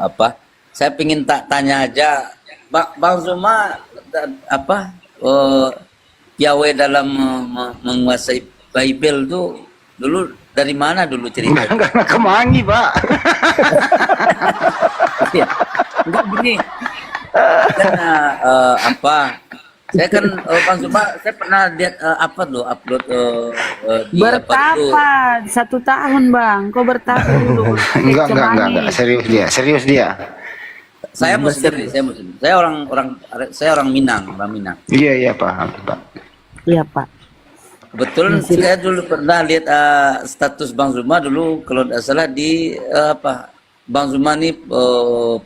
apa? Saya pingin tanya aja, Bang Zuma apa Yahweh dalam menguasai Bible tuh dulu dari mana dulu cerita? Karena kemangi, Pak. Ya, enggak gini. Karena apa? Saya kan Bang Zuma, saya pernah lihat upload di bertapa 1 tahun Bang. Kok bertapa dulu? Enggak. Serius dia. Saya Muslim. Saya orang Minang, orang Minang. Iya, paham, Pak. Iya, Pak. Kebetulan saya dulu pernah lihat status Bang Zuma dulu kalau tidak salah di Bang Zuma ini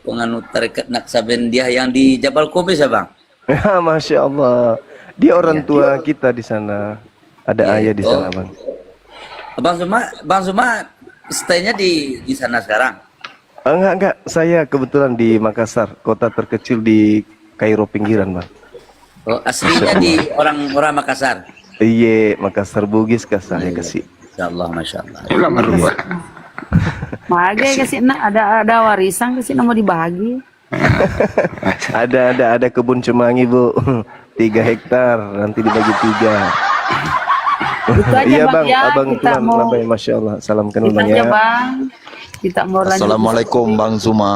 penganut tarekat Naksabandia yang di Jabal Qubais ya, Bang? Ya, Masya Allah. Dia orang tua kita di sana. Ada ayah di sana, Bang. Bang Zuma stay-nya di sana sekarang? Enggak. Saya kebetulan di Makassar, kota terkecil di Kairo pinggiran, Bang. Oh, aslinya di orang Makassar? Iya, Makassar Bugis saya kasih. Masya Allah. Lama dulu. Bagi kasih ada warisan kasih mau dibagi. ada kebun cemangi Bu 3 hektar nanti dibagi 3. Itu aja Iya Bang bang, ya, abang kita Tuhan mau labai, masya Allah. Salamkan kita bang aja ya. Bang. Kita mau lanjut. Assalamualaikum Bang Zuma.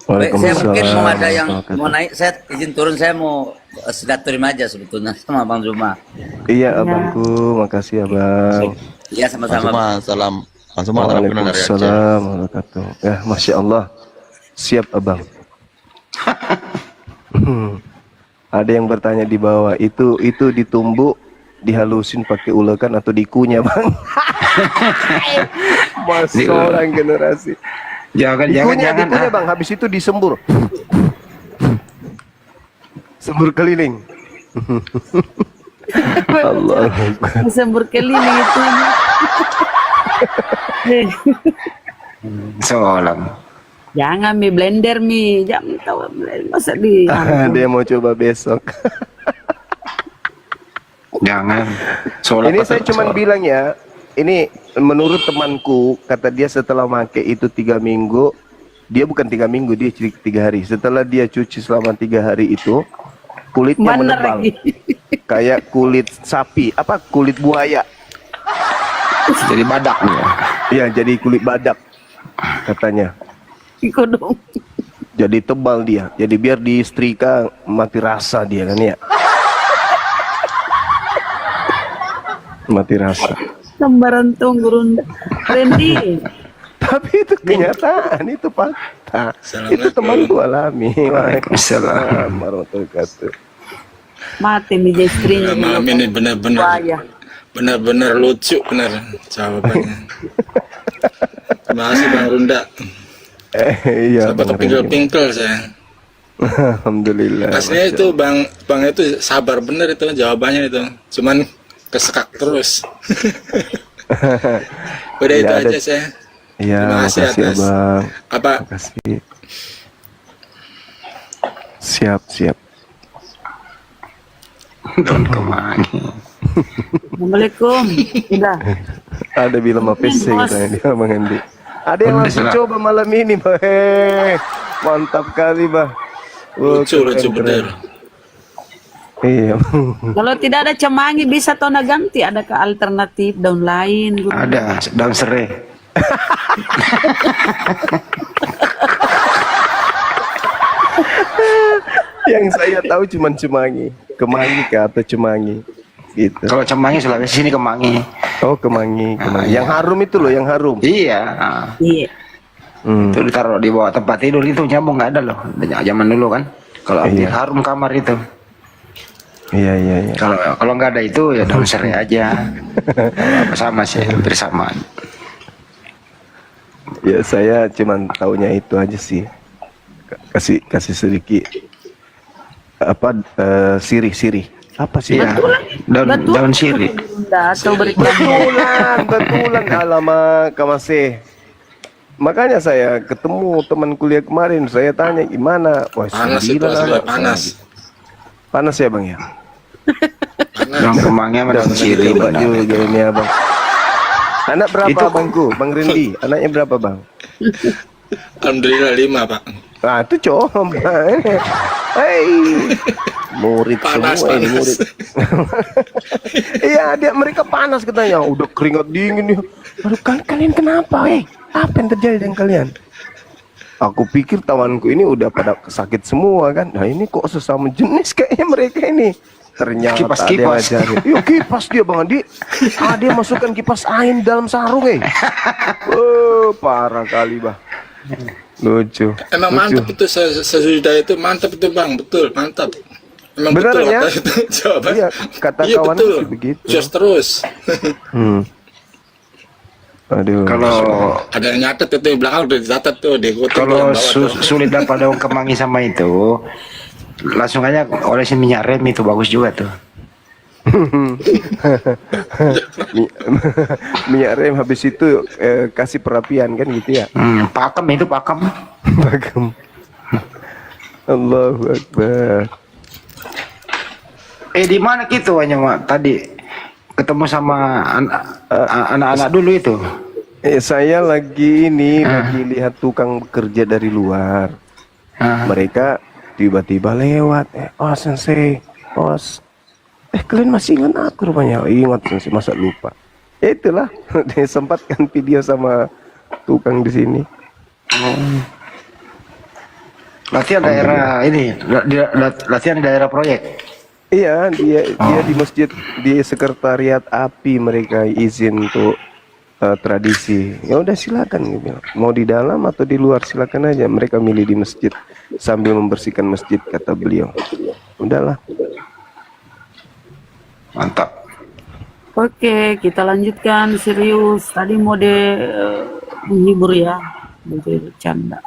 Baik, saya mungkin mau ada yang warahmatullahi mau naik, saya izin turun, saya mau silaturahim aja sebetulnya sama Bang Zuma. Iya abangku, makasih abang. Iya Bang sama-sama. Zuma, salam. Bang Zuma, salam kenal dari Aceh. Waalaikumsalam warahmatullahi wabarakatuh. Ya, masya Allah. Siap abang. Ada yang bertanya di bawah, itu ditumbuk, dihalusin pakai ulekan atau dikunyah bang? Masuk orang generasi. Dikunyah bang, habis itu disembur. Sembur keliling. Allah. Sembur keliling itu. Seorang. Jangan mi blender mi, jangan tahu masa di. Dia mau coba besok. Jangan. Sholat Ini saya cuma bilang ya, ini menurut temanku, kata dia setelah make itu 3 minggu, dia bukan 3 minggu, dia 3 hari. Setelah dia cuci selama 3 hari itu, kulitnya Mana menebal. lagi? Kayak kulit sapi, apa kulit buaya. Jadi badak nih. Ya, jadi kulit badak katanya. Ikut dong. Jadi tebal dia. Jadi biar disetrika mati rasa dia kan ya. Mati rasa. Lembaran tunggu Randy. Tapi itu kenyataan, itu fakta. Itu temanku alami. Waalaikumsalam warahmatullahi wabarakatuh. Mati mi istrinya. Malam ini benar-benar lucu benar jawabannya. Terima kasih Bang Runda. Iya. Sampai kepingkel-pingkel saya. Alhamdulillah. Aslinya itu bang itu sabar bener itu jawabannya itu. Cuman kesekak terus. Udah Ya, itu ada- aja saya. Iya, Terima kasih makasih atas abang. apa Makasih. Siap. Daun kemangi. Assalamualaikum. Udah. Ada bilang apa sih Bos. katanya dia Bang Andi. Ada yang langsung coba malam ini, Bang. Mantap kali, Bang. lucu Keren. bener. Iya. Kalau tidak ada cemangi bisa tona ganti, ada ke alternatif daun lain. Ada daun serai. Yang saya tahu cuma cemangi. Kemangi kah atau cemangi? Gitu. Kalau cemangi Sulawesi sini kemangi. Oh, kemangi. Yang harum itu loh, yang harum. Iya. Iya. Itu ditaruh di bawah tempat tidur itu nyambung nggak ada loh. Zaman dulu kan. Kalau Iya. harum kamar itu. Iya. Kalau nggak ada itu ya daun serai aja. Apa sama sih, hampir sama. Ya saya cuman taunya itu aja sih. Kasih sedikit apa sirih. Apa sih? Iya. Daun sirih. Bunda atau Betulan. Alamak, masih. Makanya saya ketemu teman kuliah kemarin, saya tanya gimana? Wah, Panas itu gila, asli anak. panas. Panas ya bang ya? Daun kemangi sama daun sirih. Coba benar. juga ini abang. Anak berapa Itu- abangku? Bang Rendi, anaknya berapa bang? Alhamdulillah 5 Pak. Nah itu coba. Hei, murid Panas, semua ini panas. murid. Iya, mereka panas katanya. Udah keringat dingin nih. Aduh, kalian kenapa? Apa yang terjadi dengan kalian? Aku pikir tawanku ini udah pada sakit semua kan. Nah ini kok sesama jenis kayaknya mereka ini. Ternyata Kipas. ada yang ngajarin. Yuk kipas dia Bang Andi. Dia masukkan kipas angin dalam sarung Oh, parah kali Bang. Lucu. Emang Lucu. mantap itu sesudah itu mantap itu Bang, betul, mantap. Emang Beneran betul ya? apa itu jawaban. Iya, kata Iya kawan betul. sih begitu. Just terus. Aduh. Kalau Ada yang nyatet itu di belakang udah dicatat tuh di kutip kalau yang bawah tuh. sulit dapat daun kemangi sama itu, langsung aja olesin minyak rem itu bagus juga tuh. Minyak rem habis itu kasih perapian kan gitu ya. Pakem itu pakem. Bagem. Allahu Akbar. Di mana gitu hanya tadi ketemu sama anak-anak dulu itu. Saya lagi lihat tukang bekerja dari luar. Mereka tiba-tiba lewat. Oh sensei, os. Kalian masih ingat aku rupanya. Ingat sih, masa lupa. Ya itulah, disempatkan video sama tukang di sini. Latihan daerah ini, latihan daerah proyek. Iya, dia di masjid, di sekretariat API mereka izin untuk tradisi. Ya udah silakan gitu. Mau di dalam atau di luar silakan aja. Mereka milih di masjid sambil membersihkan masjid kata beliau. Udahlah. Mantap. Oke, kita lanjutkan serius. Tadi mode menghibur ya, mode bercanda.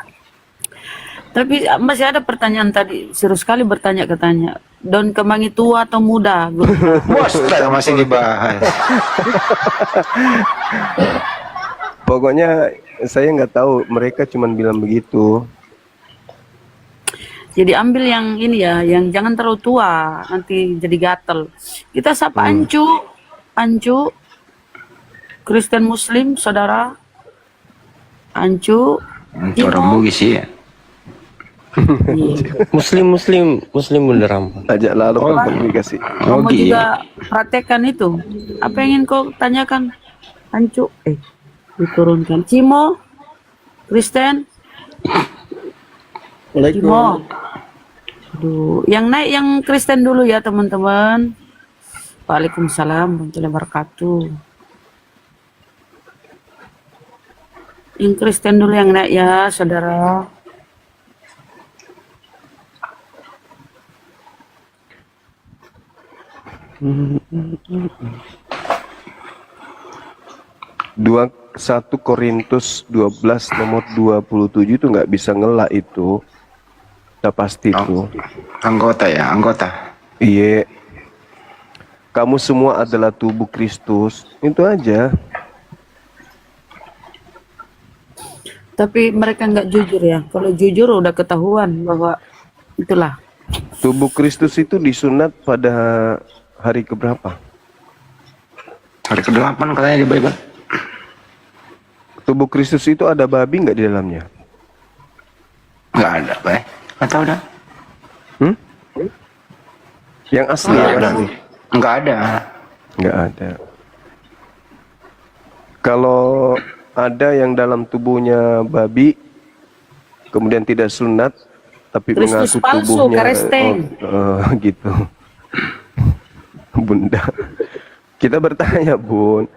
Tapi masih ada pertanyaan tadi, serius sekali bertanya katanya. Daun kemangi tua atau muda? Bos, masih dibahas. Pokoknya saya nggak tahu, mereka cuma bilang begitu. Jadi ambil yang ini ya, yang jangan terlalu tua, nanti jadi gatel. Kita sapa Ancu, Kristen Muslim, saudara. Ancu, Orang Bugis sih ya. Muslim Bunda Rama. Ajak lalu komunikasi. Kamu juga praktekkan itu. Apa yang ingin kau tanyakan? Ancu, diturunkan. Cimo, Kristen. Cimo. Aduh, yang naik yang Kristen dulu ya teman-teman. Waalaikumsalam warahmatullahi wabarakatuh. Yang Kristen dulu yang naik ya, saudara. Dua 1 Korintus 12 nomor 27 itu nggak bisa ngelak itu. Udah pasti itu. Anggota. Iya. Kamu semua adalah tubuh Kristus. Itu aja. Tapi mereka nggak jujur ya. Kalau jujur udah ketahuan bahwa itulah. Tubuh Kristus itu disunat pada hari keberapa? Hari ke-8 katanya di Bible. Tubuh Kristus itu ada babi nggak di dalamnya? Nggak ada, Pak. Nggak tahu dah. Yang asli ya asli. Nggak ada. Nggak ada. Kalau ada yang dalam tubuhnya babi, kemudian tidak sunat, tapi Kristus mengaku palsu, tubuhnya karesteng. gitu. Bunda, kita bertanya Bun,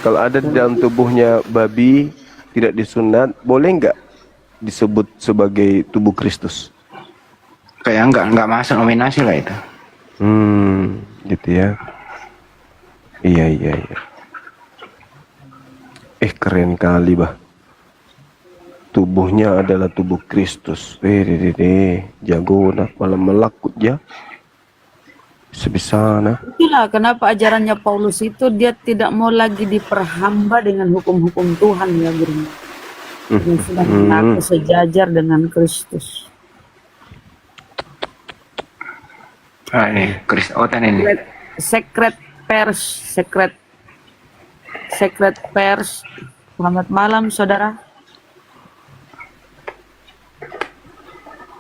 kalau ada di dalam tubuhnya babi tidak disunat, boleh nggak disebut sebagai tubuh Kristus? Kayak nggak masuk nominasi lah itu. Gitu ya. Iya. Keren kali bah. Tubuhnya adalah tubuh Kristus. Jago nak malam melakut ya. Sebisana. Itulah kenapa ajarannya Paulus itu dia tidak mau lagi diperhamba dengan hukum-hukum Tuhan ya guru. Yang sudah mengaku sejajar dengan Kristus. Ini Kristotan ini. Secret Pers. Selamat malam saudara.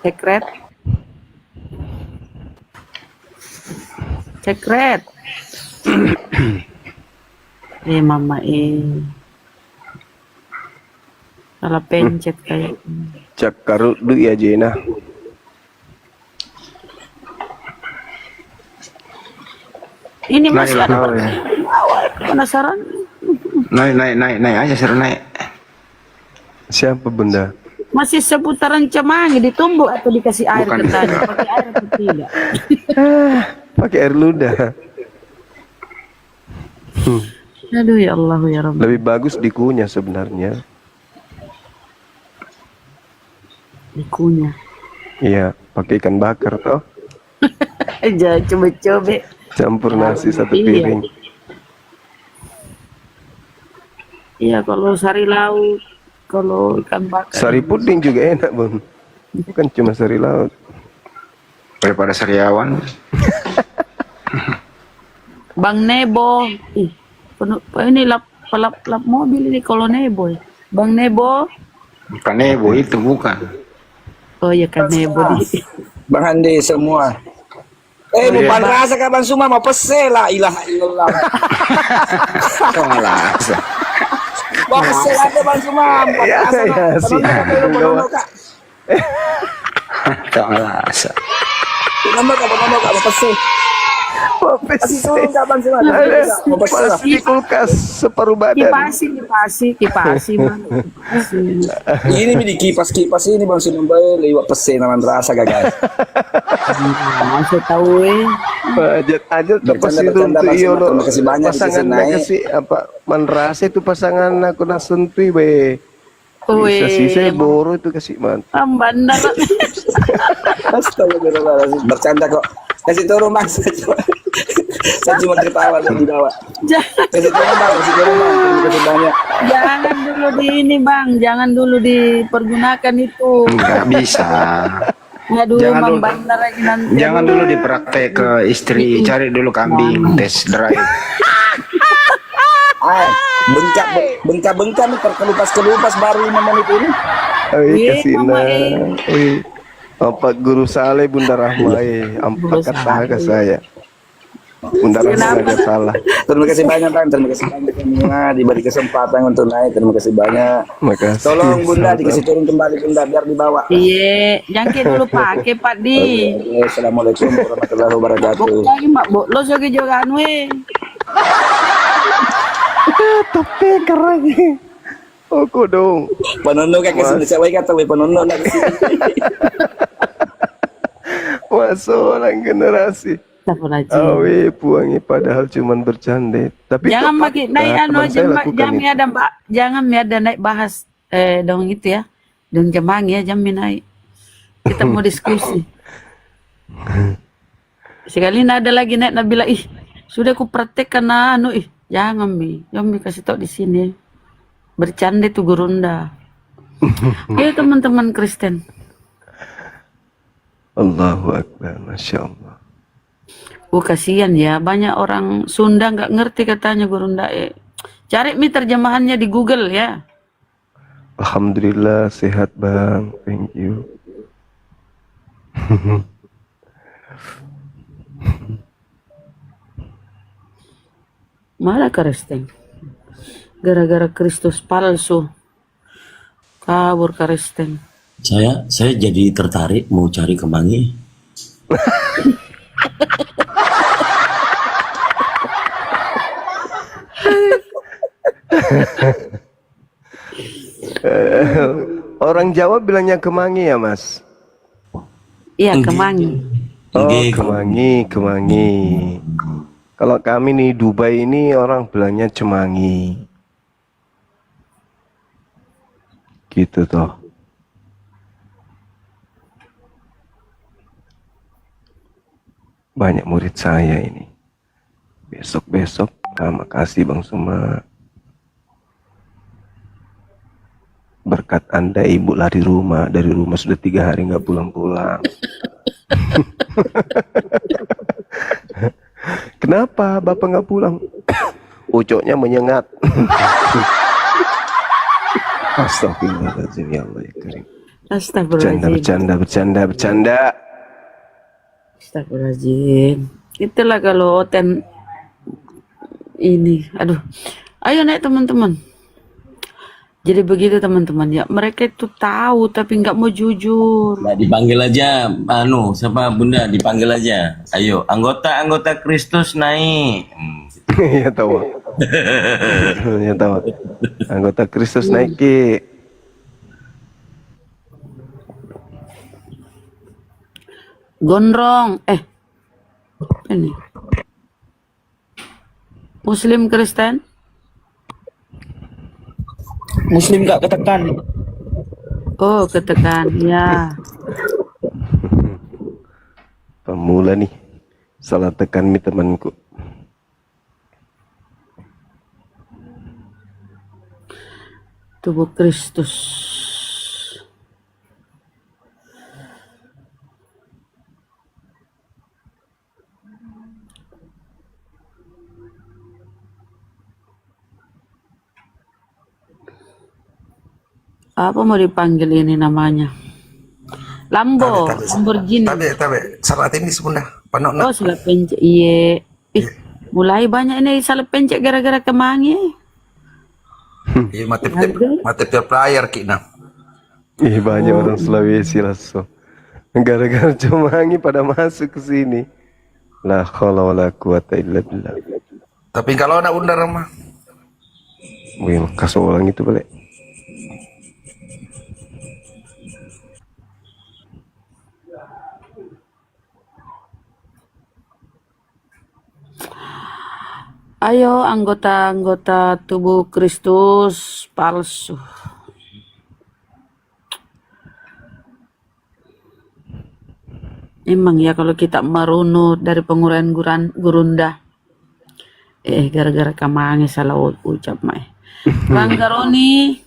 Secret. Mama salah pencet kayak. Cak karut du ya Jena. Ini masih ada penasaran. Naik aja, seru naik. Siapa Bunda? Masih seputaran Cemangi, ditumbuk atau dikasih air katanya. Pakai air atau tidak? Pakai air ludah. Aduh ya Allah ya Rabbi. Lebih bagus dikunyah sebenarnya. Dikunyah. Iya, pakai ikan bakar toh. Jangan coba-coba. Campur nasi satu piring. Iya, kalau sari laut, kalau ikan bakar. Sari puding juga enak Bun. Bukan cuma sari laut. Daripada sariawan. Bang Nebo, ini lap mobil ini kalau Nebo ya. Bang Nebo. Bukan Nebo itu, bukan. Oh iya kan Nebo. Bang Andi semua. Mau rasa kapan semua mau pese lah ilaha illallah. Mau pese aja bang semua. Ya, Penono kak. Penono kak mau pese. Kasih turun kapan semua. Mau pese lah. Pasti kulkas separuh badan. Kipasi bang. Ini di kipas ini bang semua lewat pese naman rasa gagal. Masih tahu Ajat lepas itu untuk iyo lo pasangan kasih apa manrasa itu pasangan aku nasuntui be. Bisa sih saya boro itu kasih man. Bandar. Astagfirullahaladzim, bercanda kok. Kasih turun mas. Saya cuma ketawa di bawah. Kasih turun bang, terima kasih banyak. Jangan dulu di ini bang, jangan dulu dipergunakan itu. Nggak bisa. Aduh, Jangan bang dulu. bandar lagi nanti. Jangan dulu dipraktek ke istri, cari dulu kambing, tes drive. Bengkak nih terkelupas baru 5 menit ini. Kasih apa guru Saleh Bunda Rahma ampak kata ke saya. Bunda Rahma nggak salah. Terima kasih banyak bang, terima kasih banyak semua diberi kesempatan untuk naik. Terima kasih banyak. Makasih. Tolong Bunda dikasih turun kembali Bunda biar dibawa. Iya, jangkit dulu pakai Pak Di. Assalamualaikum warahmatullahi wabarakatuh. Lagi mak lo sebagai jogan we. Tapi keren. Oh dong. Penono kan kesini saya kata we penono nak kesini. Masuk orang generasi. Awe puangi padahal cuman bercanda. Tapi Jangan pakai naik anu aja Mbak, jangan ada naik bahas dong itu ya. Dong Jemang ya jam naik. Kita mau diskusi. Sekali ada lagi naik Nabila sudah aku praktekkan anu jangan jangan kasih tau di sini. Bercanda itu gurunda. Oke teman-teman Kristen. Allahu Akbar, Masya Allah. Kasihan ya, banyak orang Sunda nggak ngerti katanya gurunda. Cari terjemahannya di Google ya. Alhamdulillah sehat bang, thank you. Malah Kristen. Gara-gara Kristus palsu. Kabur Kristen. Saya jadi tertarik mau cari kemangi. Orang Jawa bilangnya kemangi ya mas? Iya kemangi. Oh kemangi. Kalau kami nih Dubai ini orang bilangnya cemangi. Gitu toh. Banyak murid saya ini. Besok. Terima kasih Bang Suma. Berkat Anda ibu lari rumah. Dari rumah sudah 3 hari nggak pulang-pulang. Kenapa Bapak nggak pulang? Ucoknya menyengat. Astagfirullahaladzim ya Allah ya Karim. Astagfirullahaladzim. Bercanda. Astagfirullahaladzim. Itulah kalau oten ini. Aduh. Ayo naik teman-teman. Jadi begitu teman-teman ya. Mereka itu tahu tapi nggak mau jujur. Nah, dipanggil aja siapa Bunda dipanggil aja. Ayo anggota Kristus naik. Ya tahu. Ya tahu. Anggota Kristus naik Ki. Gondrong. Ini. Muslim Kristen. Muslim gak ketekan. Oh ketekan ya. Pemula nih. Salah tekan nih temanku. Tubuh Kristus. Apa mau dipanggil ini namanya? Lambo, Lamborghini. Tabe, salat ini sebenarnya. Panok Oh, salah pencet. Iya. Mulai banyak ini salah pencet gara-gara kemangi. Iya, mati player kina. Ih, banyak orang Sulawesi lah so. Gara-gara Cumangi pada masuk ke sini. La haula wala quwata illa billah. Tapi kalau nak undar mah. Wih, kasih orang itu balik. Ayo anggota-anggota tubuh Kristus palsu. Emang ya kalau kita merunut dari penguraian gurunda. Gara-gara kamangi salah ucap mah. Ranggaroni,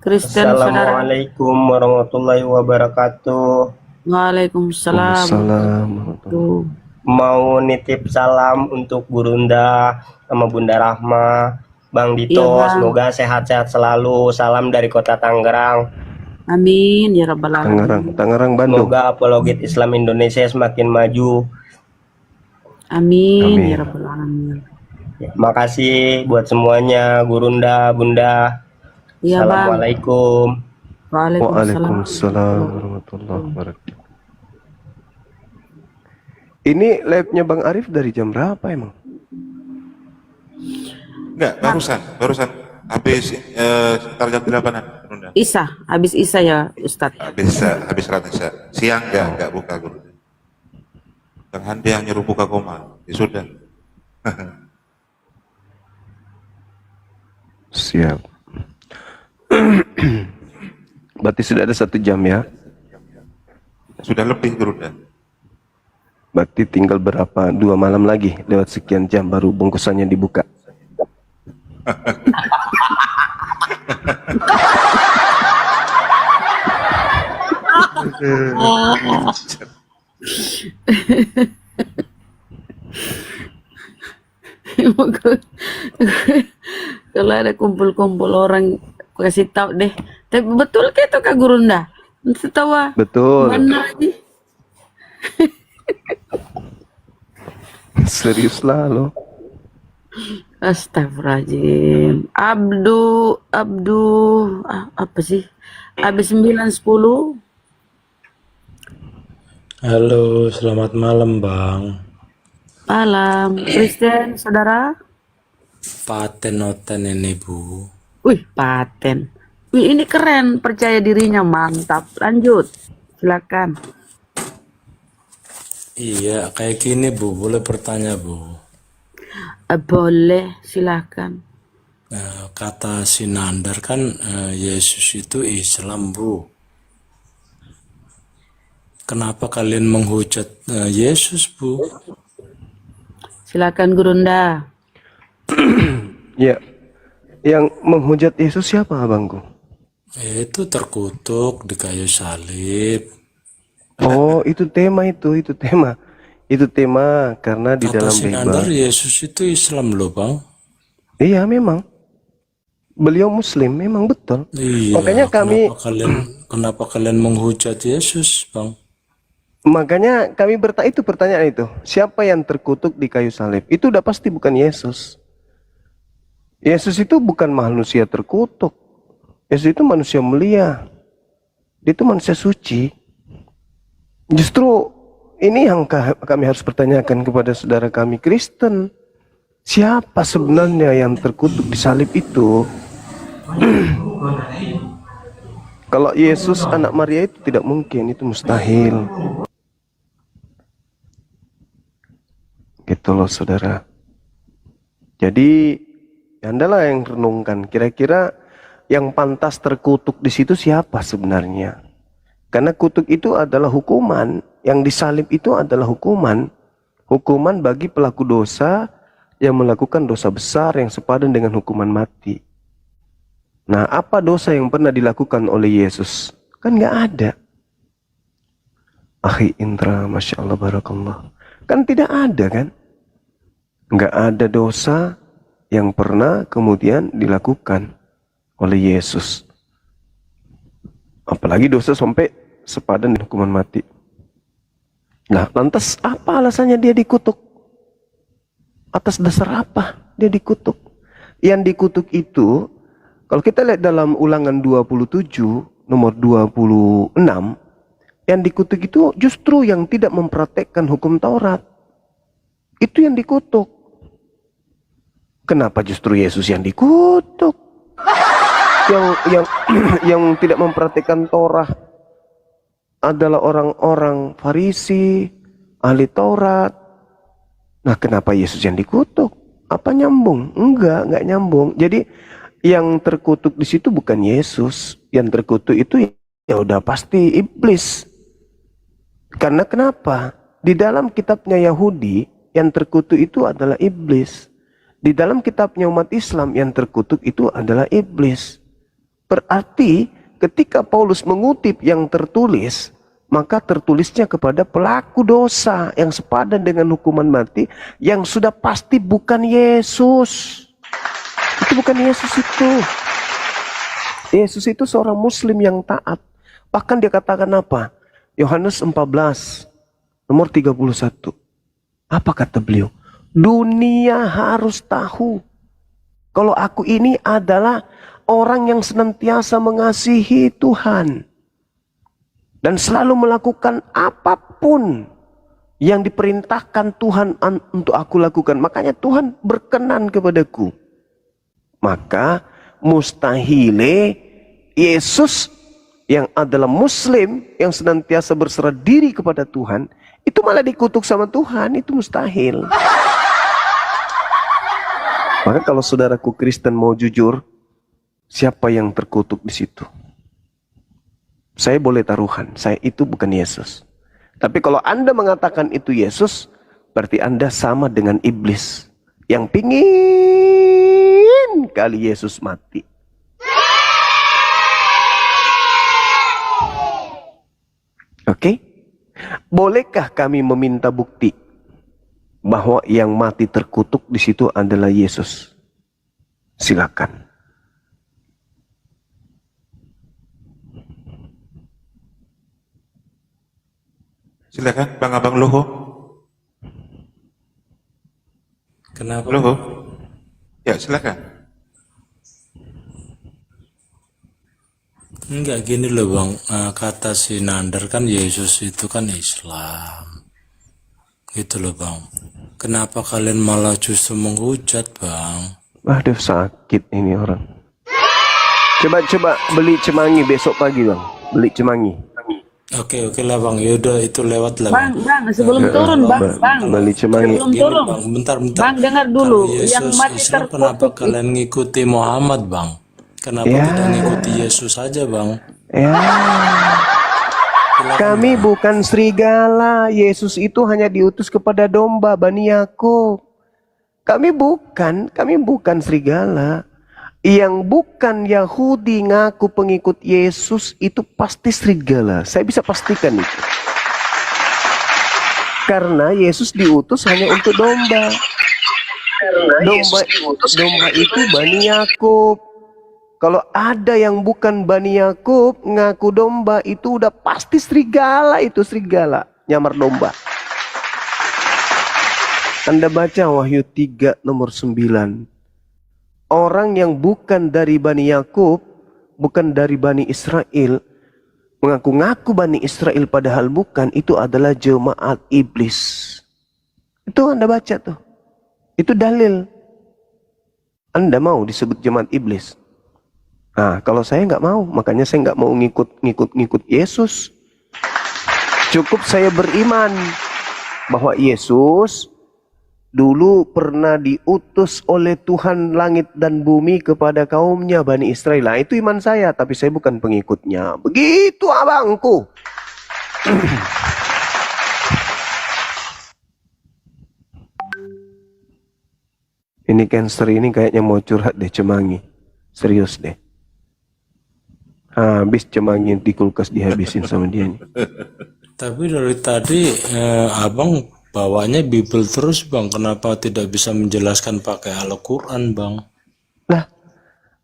Kristen saudara. Assalamualaikum warahmatullahi wabarakatuh. Waalaikumsalam. Assalamualaikum. Mau nitip salam untuk Gurunda sama Bunda Rahma, Bang Dito, Iya, Bang. semoga sehat-sehat selalu. Salam dari kota Tangerang. Amin ya rabbal alamin. Tangerang, Bandung. Semoga apologet Islam Indonesia semakin maju. Amin Amin. ya rabbal alamin. Ya, makasih buat semuanya, Gurunda, Bunda. Iya, Bang. Assalamualaikum. Waalaikumsalam. Waalaikumsalam warahmatullahi wabarakatuh. Ini live-nya Bang Arif dari jam berapa emang? Enggak, barusan habis sekitar jam 8-an. Bunda. Habis Isa ya Ustadz. Habis sholat Isya. Siang enggak buka guru. Kang Handi yang nyuruh buka koma. Ya sudah. Siap. Berarti sudah ada 1 jam ya? Sudah lebih Gurunda. Berarti tinggal berapa? 2 malam lagi lewat sekian jam baru bungkusannya dibuka. Kalau ada kumpul-kumpul orang kasih tahu deh. Tapi betul ke itu Kak Gurunda? Tahu Betul. mana sih? Serius lah lo. Astagfirullahaladzim. Apa sih? Habis 9.10. Halo, selamat malam Bang. Malam. Kristen, saudara? Paten noten ini Bu. Wih, paten. Wih, ini keren. Percaya dirinya, mantap. Lanjut. Silakan. Iya, kayak gini Bu, boleh bertanya Bu. Boleh, silakan. Kata Sinandar kan Yesus itu Islam Bu. Kenapa kalian menghujat Yesus Bu? Silakan Gurunda. Ya, yang menghujat Yesus siapa abangku? Itu terkutuk di kayu salib. Oh, itu tema itu tema. Itu tema karena di Kata dalam Sinandar Bible. Yesus itu Islam loh Bang. Iya, memang. Beliau Muslim, memang betul. Iya, Makanya kami kenapa kalian menghujat Yesus Bang? Makanya kami itu pertanyaan itu. Siapa yang terkutuk di kayu salib? Itu udah pasti bukan Yesus. Yesus itu bukan manusia terkutuk. Yesus itu manusia mulia. Dia itu manusia suci. Justru ini yang kami harus pertanyakan kepada saudara kami Kristen. Siapa sebenarnya yang terkutuk di salib itu? Kalau Yesus anak Maria itu tidak mungkin, itu mustahil. Gitu loh saudara. Jadi andalah yang renungkan. Kira-kira yang pantas terkutuk di situ siapa sebenarnya? Karena kutuk itu adalah hukuman. Yang disalib itu adalah hukuman. Hukuman bagi pelaku dosa yang melakukan dosa besar yang sepadan dengan hukuman mati. Nah, apa dosa yang pernah dilakukan oleh Yesus? Kan nggak ada. Akhi Indra, Masya Allah, Barakallah. Kan tidak ada kan? Nggak ada dosa yang pernah kemudian dilakukan oleh Yesus. Apalagi dosa sampai sepadan dengan hukuman mati. Nah, lantas apa alasannya dia dikutuk? Atas dasar apa dia dikutuk? Yang dikutuk itu, kalau kita lihat dalam Ulangan 27, nomor 26, yang dikutuk itu justru yang tidak mempraktekkan hukum Taurat. Itu yang dikutuk. Kenapa justru Yesus yang dikutuk? Yang tidak mempraktekkan Taurat adalah orang-orang Farisi, ahli Taurat. Nah, kenapa Yesus yang dikutuk? Apa nyambung? Enggak nyambung. Jadi yang terkutuk di situ bukan Yesus, yang terkutuk itu ya udah pasti iblis. Karena kenapa? Di dalam kitabnya Yahudi yang terkutuk itu adalah iblis. Di dalam kitabnya umat Islam yang terkutuk itu adalah iblis. Berarti ketika Paulus mengutip yang tertulis, maka tertulisnya kepada pelaku dosa yang sepadan dengan hukuman mati, yang sudah pasti bukan Yesus. Itu bukan Yesus itu. Yesus itu seorang muslim yang taat. Bahkan dia katakan apa? Yohanes 14 nomor 31. Apa kata beliau? Dunia harus tahu kalau aku ini adalah orang yang senantiasa mengasihi Tuhan dan selalu melakukan apapun yang diperintahkan Tuhan untuk aku lakukan. Makanya Tuhan berkenan kepadaku. Maka mustahile Yesus yang adalah muslim, yang senantiasa berserah diri kepada Tuhan, itu malah dikutuk sama Tuhan. Itu mustahil. Maka kalau saudaraku Kristen mau jujur, siapa yang terkutuk di situ? Saya boleh taruhan, saya itu bukan Yesus. Tapi kalau Anda mengatakan itu Yesus, berarti Anda sama dengan iblis yang pingin kali Yesus mati. Oke? Bolehkah kami meminta bukti bahwa yang mati terkutuk di situ adalah Yesus? Silakan. Silakan, Bang Abang Luho. Kenapa? Luho. Ya, silakan. Enggak, gini loh Bang, kata si Nandar kan Yesus itu kan Islam. Gitu loh Bang. Kenapa kalian malah justru menghujat Bang? Aduh, sakit ini orang. Coba beli cemangi besok pagi Bang. Beli cemangi. Oke lah Bang, yaudah itu lewat lah Bang, sebelum turun Bang, beli cemangi. sebelum turun, Bang, bentar. Bang dengar dulu, Kalau yang Yesus mati Islam, kenapa terkutuk kalian ngikuti Muhammad Bang? Kenapa tidak ngikuti Yesus saja Bang? Ya. Kami bukan serigala. Yesus itu hanya diutus kepada domba Bani Yakub. Kami bukan serigala. Yang bukan Yahudi ngaku pengikut Yesus itu pasti serigala. Saya bisa pastikan itu. Karena Yesus diutus hanya untuk domba. Domba itu Bani Yakub. Kalau ada yang bukan Bani Yakub ngaku domba, itu udah pasti serigala. Itu serigala, nyamar domba. Anda baca Wahyu 3 nomor 9. Orang yang bukan dari Bani Yakub, bukan dari Bani Israel, mengaku-ngaku Bani Israel padahal bukan, itu adalah jemaat iblis. Itu Anda baca tuh. Itu dalil. Anda mau disebut jemaat iblis? Nah, kalau saya nggak mau, makanya saya nggak mau ngikut Yesus. Cukup saya beriman bahwa Yesus dulu pernah diutus oleh Tuhan langit dan bumi kepada kaumnya Bani Israel. Nah, itu iman saya, tapi saya bukan pengikutnya. Begitu abangku. Ini cancer ini kayaknya mau curhat deh cemangi. Serius deh. Habis cemangi di kulkas dihabisin sama dia nih. Tapi dari tadi abang bawanya Bible terus Bang. Kenapa tidak bisa menjelaskan pakai Al-Quran Bang? Lah,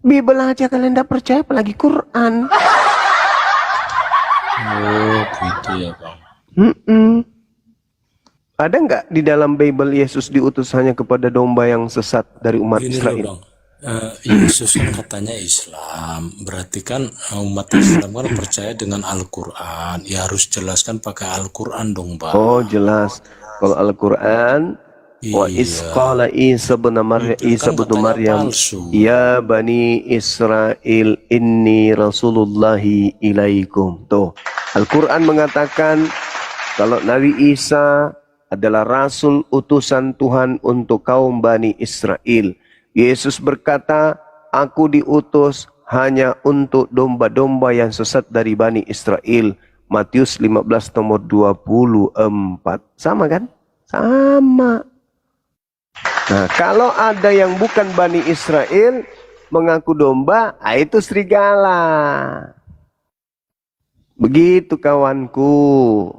Bible aja kalian tidak percaya, apalagi Quran. Oh, gitu ya Bang. Ada nggak di dalam Bible Yesus diutus hanya kepada domba yang sesat dari umat Gini loh Israel? Bang, Yesus kan katanya Islam, berarti kan umat Islam kan percaya dengan Al-Quran, ya harus jelaskan pakai Al-Quran dong Bang. Oh jelas, kalau Al-Quran wa isqala Isa bin Maryam ya bani Israel inni rasulullahi ilaikum. Tuh, Al-Quran mengatakan kalau Nabi Isa adalah rasul utusan Tuhan untuk kaum Bani Israel. Yesus berkata, aku diutus hanya untuk domba-domba yang sesat dari Bani Israel. Matius 15 nomor 24. Sama kan? Sama. Nah, kalau ada yang bukan Bani Israel mengaku domba, itu serigala. Begitu kawanku.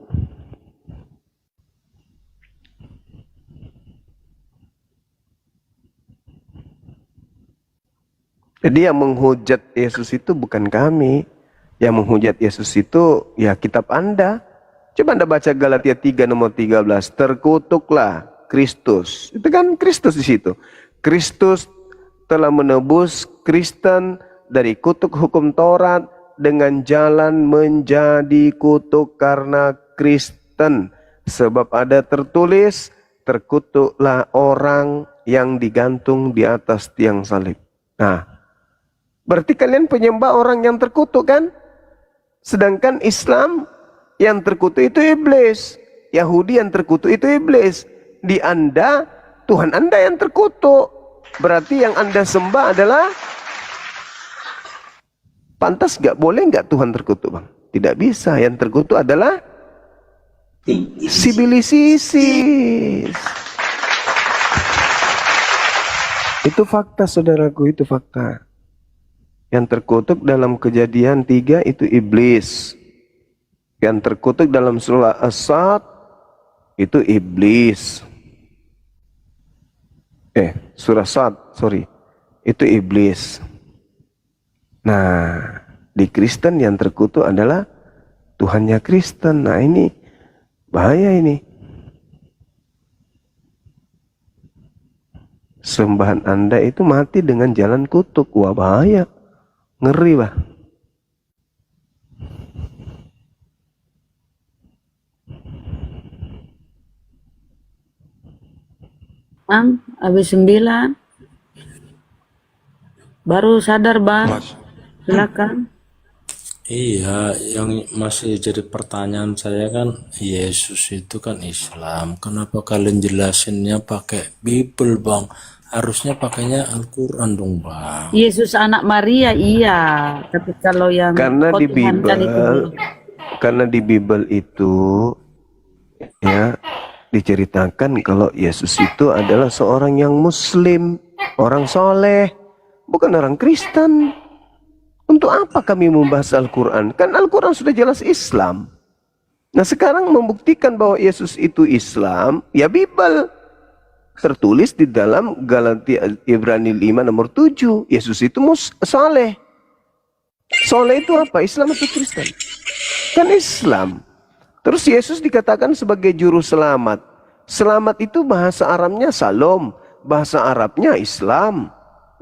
Jadi yang menghujat Yesus itu bukan kami. Yang menghujat Yesus itu ya kitab Anda. Coba Anda baca Galatia 3 nomor 13. Terkutuklah Kristus. Itu kan Kristus di situ. Kristus telah menebus Kristen dari kutuk hukum Taurat dengan jalan menjadi kutuk karena Kristen. Sebab ada tertulis, terkutuklah orang yang digantung di atas tiang salib. Nah, berarti kalian penyembah orang yang terkutuk kan? Sedangkan Islam yang terkutuk itu iblis. Yahudi yang terkutuk itu iblis. Di Anda, Tuhan Anda yang terkutuk. Berarti yang Anda sembah adalah, pantas gak, boleh gak Tuhan terkutuk Bang? Tidak bisa. Yang terkutuk adalah Sibilisis. Itu fakta saudaraku, itu fakta. Yang terkutuk dalam Kejadian 3 itu iblis. Yang terkutuk dalam surah As-Sad itu iblis. Surah Sad, sorry. Itu iblis. Nah, di Kristen yang terkutuk adalah Tuhannya Kristen. Nah, ini bahaya ini. Sembahan Anda itu mati dengan jalan kutuk. Wah, bahaya. Ngeri, Bah. Bang, habis 9. Baru sadar Bang. Silakan. Iya, yang masih jadi pertanyaan saya kan, Yesus itu kan Islam. Kenapa kalian jelasinnya pakai Bible, Bang? Harusnya pakainya Al-Quran dong, Bang. Yesus anak Maria, iya. Tapi kalau yang karena di Tuhan kan itu Bible, karena di Bible itu ya diceritakan kalau Yesus itu adalah seorang yang Muslim, orang soleh, bukan orang Kristen. Untuk apa kami membahas Al-Quran? Kan Al-Quran sudah jelas Islam. Nah, sekarang membuktikan bahwa Yesus itu Islam, ya Bible. Tertulis di dalam Galatia Ibrani 5 nomor 7. Yesus itu soleh. Soleh itu apa? Islam atau Kristen? Kan Islam. Terus Yesus dikatakan sebagai juru selamat. Selamat itu bahasa Arabnya Salam, bahasa Arabnya Islam.